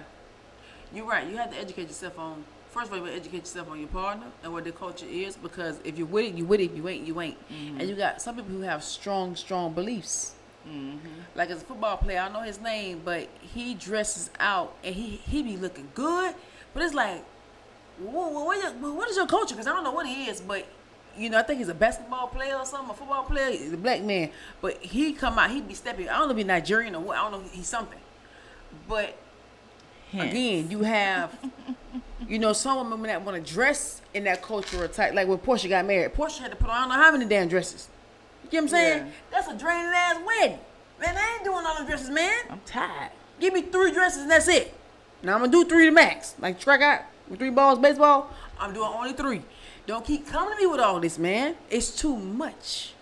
you're right. You have to educate yourself on, first of all, you have to educate yourself on your partner and what their culture is, because if you're with it, you with it. If you ain't, you ain't. And you got some people who have strong beliefs. Like as a football player, I don't know his name, but he dresses out and he be looking good. But it's like, what is your culture? Because I don't know what he is, but you know, I think he's a basketball player or something, a football player. He's a black man, but he come out, he be stepping. I don't know if he's Nigerian or what. I don't know if he's something. But again, you have, you know, some women that want to dress in that cultural type. Like when Portia got married, Portia had to put on I don't know how many damn dresses. You get what I'm saying? Yeah. That's a draining ass wedding. Man, I ain't doing all them dresses, man. I'm tired. Give me 3 dresses and that's it. Now I'm gonna do 3 to max. Like strike out with 3 balls, baseball. I'm doing only 3. Don't keep coming to me with all this, man. It's too much.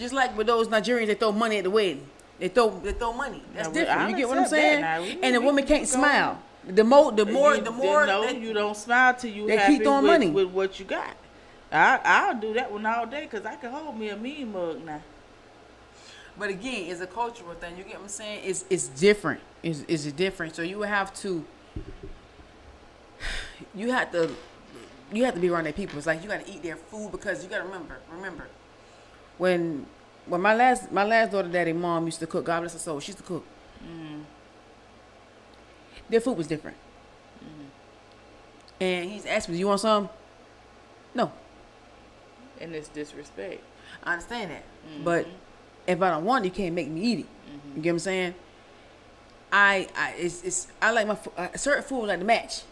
Just like with those Nigerians, they throw money at the wedding. They throw money. That's different. You get what I'm saying? And the woman can't smile. The more. No, you don't smile till you happy with what you got. I'll do that one all day because I can hold me a mean mug now. But again, it's a cultural thing. You get what I'm saying? It's different. It's different. So you have to be around their people. It's like you got to eat their food because you got to remember when my last daughter daddy mom used to cook. God bless her soul. She used to cook. Their food was different. And he's asked me, "You want some?" No. And it's disrespect. I understand that. But if I don't want it, you can't make me eat it. You get what I'm saying? I like my certain food like to match.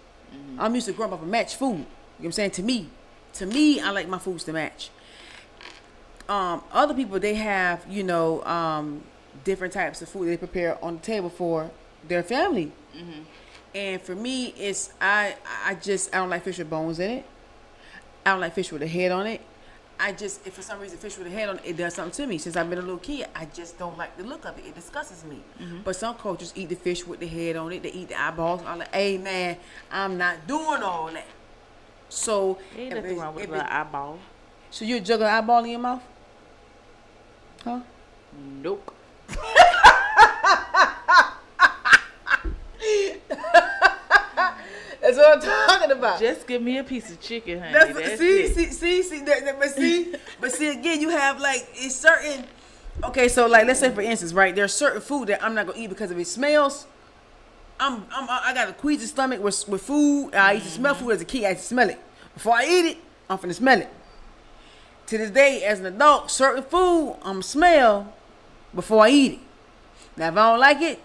I'm used to growing up off of match food. You know what I'm saying? To me, I like my foods to match. Other people, they have, you know, different types of food they prepare on the table for their family. And for me, it's I don't like fish with bones in it. I don't like fish with a head on it. If for some reason fish with a head on it, it does something to me. Since I've been a little kid, I just don't like the look of it. It disgusts me. But some cultures eat the fish with the head on it. They eat the eyeballs. I'm like, hey man, I'm not doing all that. So ain't nothing wrong with the eyeball. So you juggle an eyeball in your mouth? Huh? Nope. That's what I'm talking about. Just give me a piece of chicken, honey. But see, again, you have like it's certain. Okay, so like let's say for instance, right? There's certain food that I'm not gonna eat because if it smells. I got a queasy stomach with food. I used to smell food as a kid. I used to smell it before I eat it. I'm finna smell it. To this day, as an adult, certain food I'm smell before I eat it. Now, if I don't like it,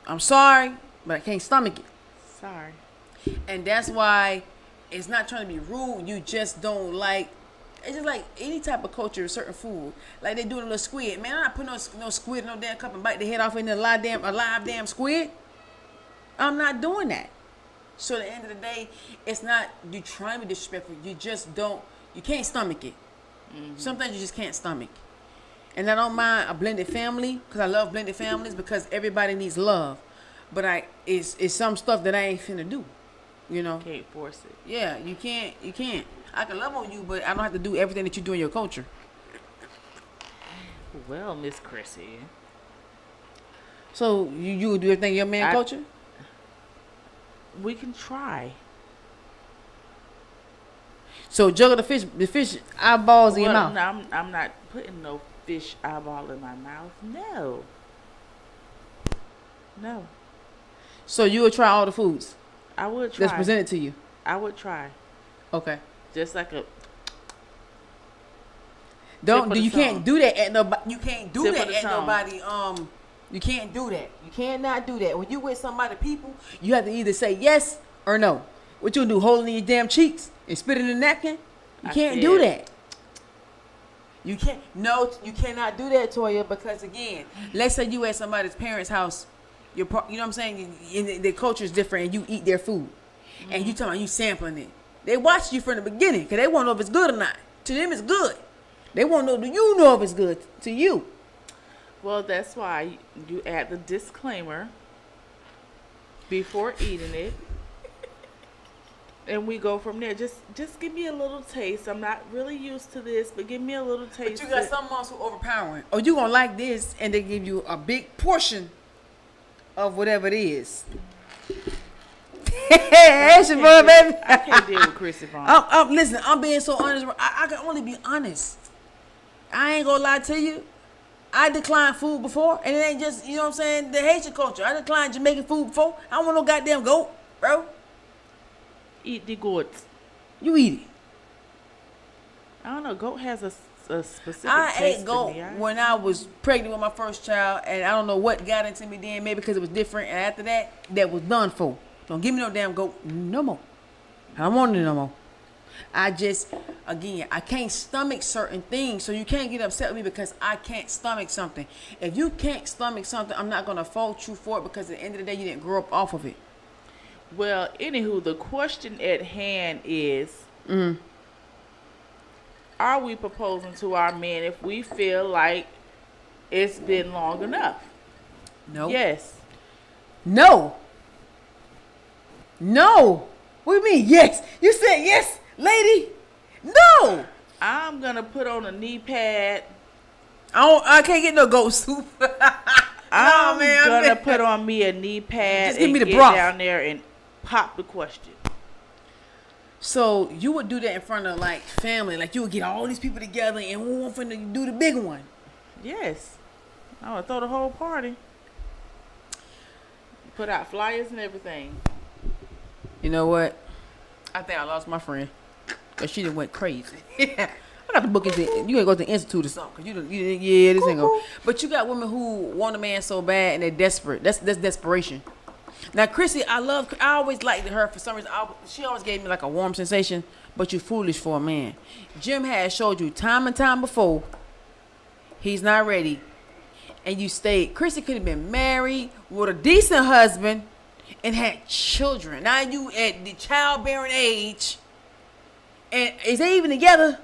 I'm sorry, but I can't stomach it. Sorry. And that's why it's not trying to be rude. You just don't like. It's just like any type of culture, certain food. Like they do a little squid. Man, I'm not putting no squid in no damn cup and bite the head off in a live damn squid. I'm not doing that. So at the end of the day, it's not you trying to be disrespectful. You just don't. You can't stomach it. Sometimes you just can't stomach. And I don't mind a blended family because I love blended families because everybody needs love. But it's some stuff that I ain't finna do. You know. Can't force it. Yeah, you can't. I can love on you, but I don't have to do everything that you do in your culture. Well, Miss Chrissy. So you would do everything in your man culture? We can try. So juggle the fish eyeballs in your mouth. No, I'm not putting no fish eyeball in my mouth. No. So you would try all the foods? I would try. That's presented to you? I would try. Okay. Just like a... You can't do that at nobody. You can't do that at nobody. You can't do that. You cannot do that. When you with somebody, people, you have to either say yes or no. What you do, holding in your damn cheeks and spit in the napkin? You can't do that. You can't. No, you cannot do that, Toya, because again, let's say you at somebody's parents' house. You know what I'm saying? Their culture is different, and you eat their food, and you talking about you sampling it. They watch you from the beginning because they want to know if it's good or not. To them, it's good. They want to know, do you know if it's good to you? Well, that's why you add the disclaimer before eating it. And we go from there. Just give me a little taste. I'm not really used to this, but give me a little taste. But you got some moms who overpowering. Oh, you gonna like this, and they give you a big portion of whatever it is. That's your boy, baby. I can't deal with Chrissy Vaughn. Listen, I'm being so honest. I can only be honest. I ain't gonna lie to you. I declined food before, and it ain't just, you know what I'm saying, the Haitian culture. I declined Jamaican food before. I don't want no goddamn goat, bro. Eat the goat. You eat it. I don't know. Goat has a specific I taste ate goat to me. when I was pregnant with my first child, and I don't know what got into me then. Maybe because it was different, and after that was done for. Don't give me no damn goat no more. I don't want it no more. I can't stomach certain things, so you can't get upset with me because I can't stomach something. If you can't stomach something, I'm not going to fault you for it because at the end of the day, you didn't grow up off of it. Well, anywho, the question at hand is, are we proposing to our men if we feel like it's been long enough? No. Yes. No. No. What do you mean, yes? You said yes, lady? No. I'm going to put on a knee pad. I can't get no goat soup. I'm going to put on me a knee pad. Just give me the get broth down there and pop the question. So you would do that in front of like family, like you would get all these people together and we want to do the big one. Yes. I would throw the whole party. Put out flyers and everything. You know what? I think I lost my friend. Cause she done went crazy. I got the book. You gotta go to the institute or something. Cause yeah, this ain't go. But you got women who want a man so bad and they're desperate. That's desperation. Now, Chrissy, I always liked her for some reason. She always gave me like a warm sensation, but you're foolish for a man. Jim has showed you time and time before he's not ready. And you stayed. Chrissy could have been married with a decent husband and had children. Now you at the childbearing age. And is they even together?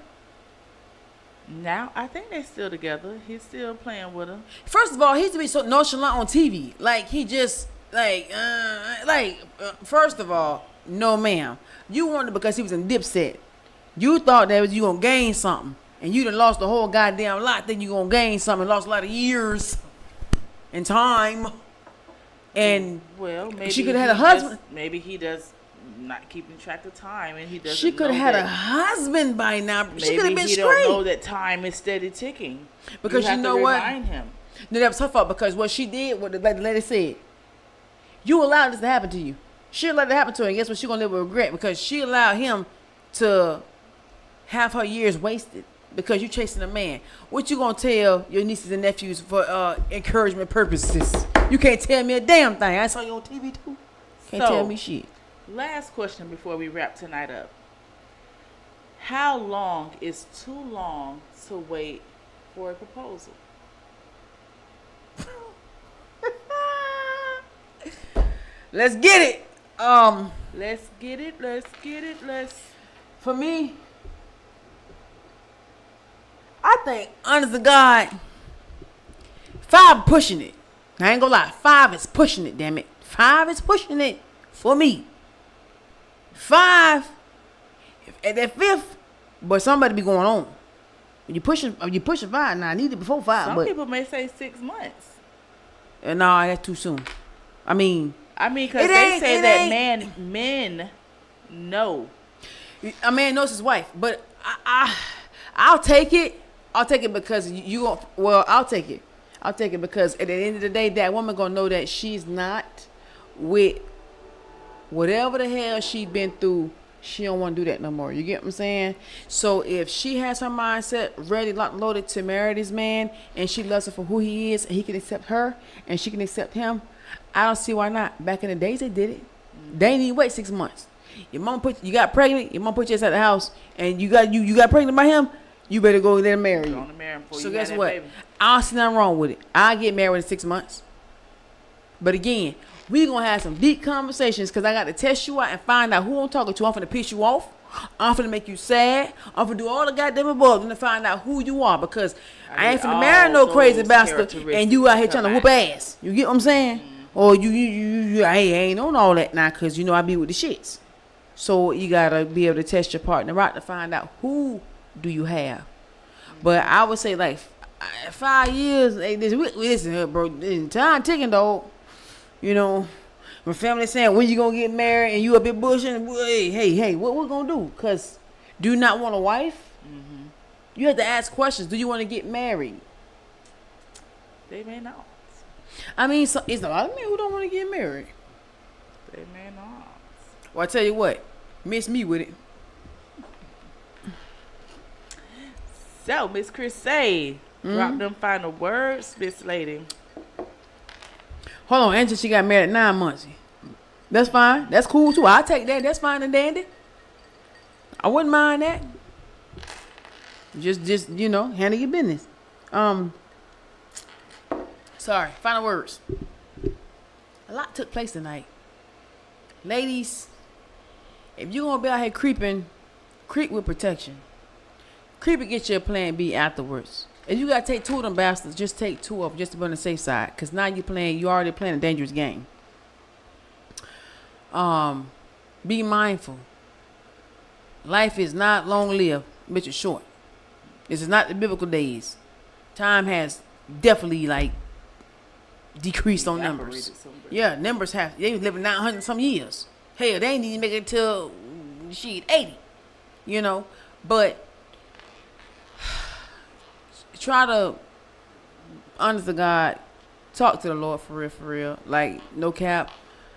Now, I think they're still together. He's still playing with her. First of all, he used to be so nonchalant on TV. Like, he just... first of all, no ma'am. You wanted because he was in Dipset. You thought that you gonna gain something, and you done lost the whole goddamn lot. Then you gonna gain something, lost a lot of years and time. And well, maybe she could have had a husband. Maybe he does not keeping track of time, and he doesn't. She could have had a husband by now. She could have been straight. Maybe he don't know that time is steady ticking. Because you know what? Remind him. No, that was her fault. Because what she did, what the lady said. You allowed this to happen to you. She allowed it to happen to her, and guess what? She's going to live with regret because she allowed him to have her years wasted because you chasing a man. What you going to tell your nieces and nephews for encouragement purposes? You can't tell me a damn thing. I saw you on TV too. Can't tell me shit. Last question before we wrap tonight up. How long is too long to wait for a proposal? Let's get it. Let's get it. For me, I think, honest to God, 5 pushing it. I ain't gonna lie. 5 is pushing it, damn it. 5 is pushing it for me. 5. At that 5th, but somebody be going on. You pushing 5. Now I need it before 5. Some but people may say 6 months. No, that's too soon. I mean, because they say that men know. A man knows his wife, but I'll take it. I'll take it because I'll take it. I'll take it because at the end of the day, that woman gonna know that she's not with whatever the hell she's been through. She don't want to do that no more. You get what I'm saying? So if she has her mindset ready, loaded to marry this man, and she loves him for who he is, and he can accept her, and she can accept him, I don't see why not. Back in the days, they did it. They didn't even wait 6 months. Your mom you got pregnant. Your mom put you inside the house, and you got pregnant by him. You better go there and marry you. So guess what? Baby. I don't see nothing wrong with it. I get married in 6 months. But again, we gonna have some deep conversations because I got to test you out and find out who I'm talking to. I'm finna piss you off. I'm finna make you sad. I'm finna do all the goddamn above to find out who you are because I ain't finna marry no crazy bastard and you out here trying to whoop ass. You get what I'm saying? Or you I ain't on all that now because you know I be with the shits. So you gotta be able to test your partner out to find out who do you have. But I would say like 5 years. Hey, listen, bro. Time ticking, dog. You know, my family saying when you gonna get married and you up here bushing. Hey, what we gonna do? Cause do you not want a wife? Mm-hmm. You have to ask questions. Do you want to get married? They may not. I mean, it's a lot of men who don't want to get married. They may not. Well, I tell you what, miss me with it. So, Miss Chris drop them final words, Miss Lady. Hold on, Angela, she got married at 9 months. That's fine. That's cool too. I'll take that. That's fine and dandy. I wouldn't mind that. Just handle your business. Sorry, final words. A lot took place tonight. Ladies, if you're gonna be out here creeping, creep with protection. Creep and get your plan B afterwards. If you gotta take 2 of them bastards, just take 2 of them just to be on the safe side. Cause now you already playing a dangerous game. Be mindful. Life is not long lived, but it's short. This is not the biblical days. Time has definitely decreased on numbers. Yeah, numbers they was living 900 some years. Hell, they ain't even make it till 80. You know, but try to, honest to God, talk to the Lord for real. Like, no cap.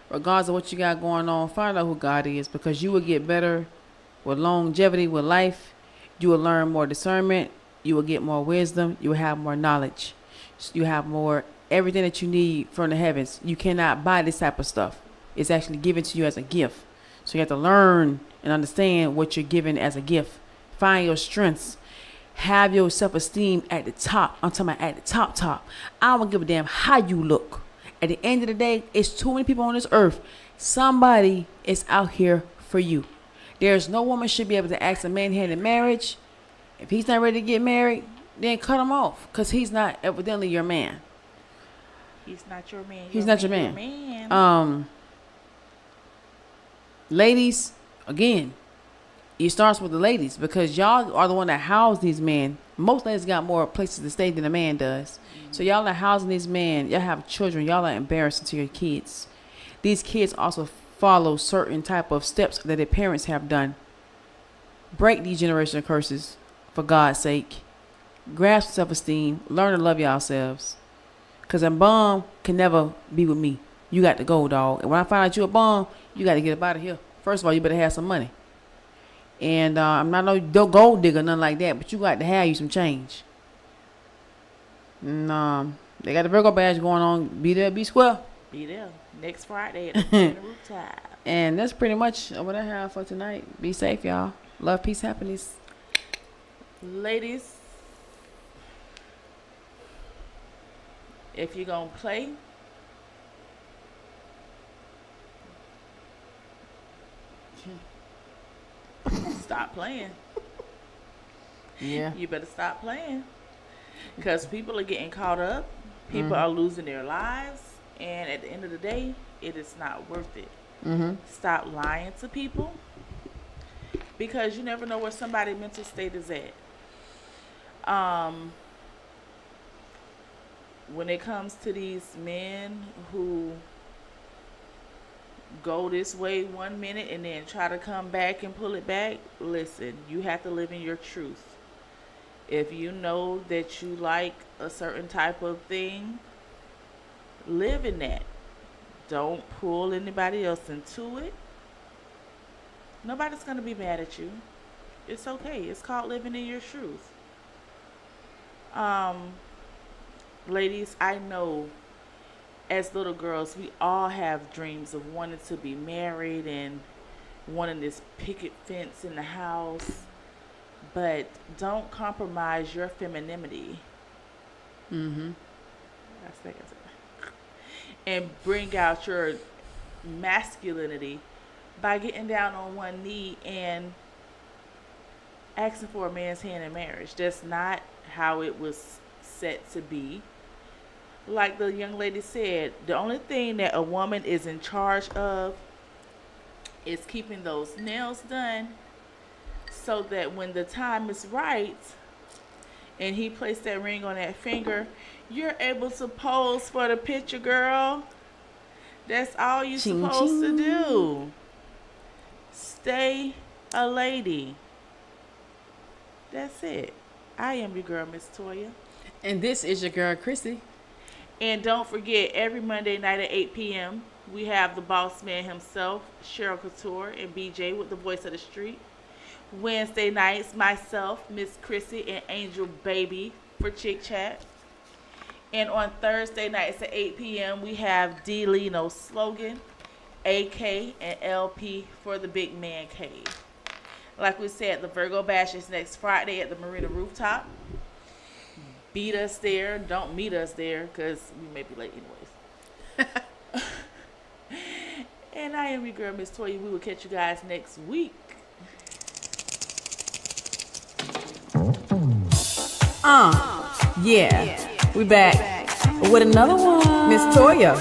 Regardless of what you got going on, find out who God is because you will get better with longevity, with life. You will learn more discernment. You will get more wisdom. You will have more knowledge. You have more everything that you need from the heavens. You cannot buy this type of stuff. It's actually given to you as a gift. So you have to learn and understand what you're given as a gift. Find your strengths. Have your self-esteem at the top. I'm talking about at the top. I don't give a damn how you look. At the end of the day, it's too many people on this earth. Somebody is out here for you. There's no woman should be able to ask a man here in marriage. If he's not ready to get married, then cut him off. Because he's not evidently your man. He's not your man. He's not your man. Ladies, again, it starts with the ladies because y'all are the one that house these men. Most ladies got more places to stay than a man does. Mm-hmm. So y'all are housing these men. Y'all have children. Y'all are embarrassing to your kids. These kids also follow certain type of steps that their parents have done. Break these generational curses for God's sake. Grasp self-esteem. Learn to love yourselves. Because a bum can never be with me. You got to go, dog. And when I find out you're a bum, you got to get up out of here. First of all, you better have some money. And I'm not no gold digger, nothing like that, but you got to have you some change. And they got the Virgo badge going on. Be there, be square. Be there. Next Friday at the rooftop. And that's pretty much what I have for tonight. Be safe, y'all. Love, peace, happiness. Ladies, if you're going to play, stop playing. Yeah. You better stop playing. Because people are getting caught up People are losing their lives, and at the end of the day, it is not worth it. Stop lying to people, because you never know where somebody's mental state is at. When it comes to these men who go this way 1 minute and then try to come back and pull it back, listen, you have to live in your truth. If you know that you like a certain type of thing, live in that. Don't pull anybody else into it. Nobody's going to be mad at you. It's okay. It's called living in your truth. Ladies, I know as little girls, we all have dreams of wanting to be married and wanting this picket fence in the house. But don't compromise your femininity. And bring out your masculinity by getting down on one knee and asking for a man's hand in marriage. That's not how it was set to be. Like the young lady said, the only thing that a woman is in charge of is keeping those nails done, so that when the time is right and he placed that ring on that finger, you're able to pose for the picture, girl. That's all you're supposed to do. Stay a lady. That's it. I am your girl, Miss Toya. And this is your girl, Chrissy. And don't forget, every Monday night at 8 p.m., we have the boss man himself, Cheryl Couture, and BJ with the voice of the street. Wednesday nights, myself, Miss Chrissy, and Angel Baby for Chick Chat. And on Thursday nights at 8 p.m., we have D. Lino Slogan, AK, and LP for the Big Man Cave. Like we said, the Virgo Bash is next Friday at the Marina Rooftop. Beat us there. Don't meet us there, because we may be late anyways. And I am your girl, Miss Toya. We will catch you guys next week. Yeah, we back with another one. Miss Toya,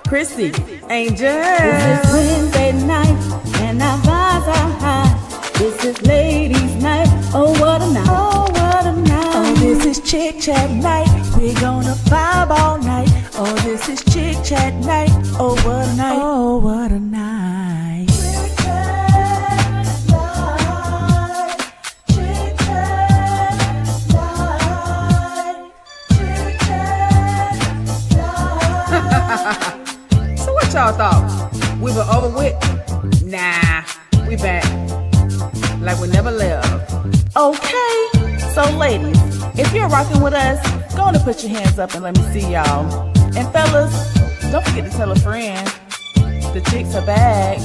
Chrissy, Angel. This is Wednesday night, and our vibes are high. This is ladies' night. Oh, what a night. Oh, what a night. Oh, this is Chick Chat night. We're gonna vibe all night. Oh, this is Chick Chat night. Oh, what a night. Oh, what a night. Chick Chat night. Chick Chat night. Chick Chat night. So what y'all thought? We were over with? Nah, we back. Like we never left. Okay, so ladies, if you're rocking with us, go on and put your hands up and let me see y'all. And fellas, don't forget to tell a friend. The chicks are back.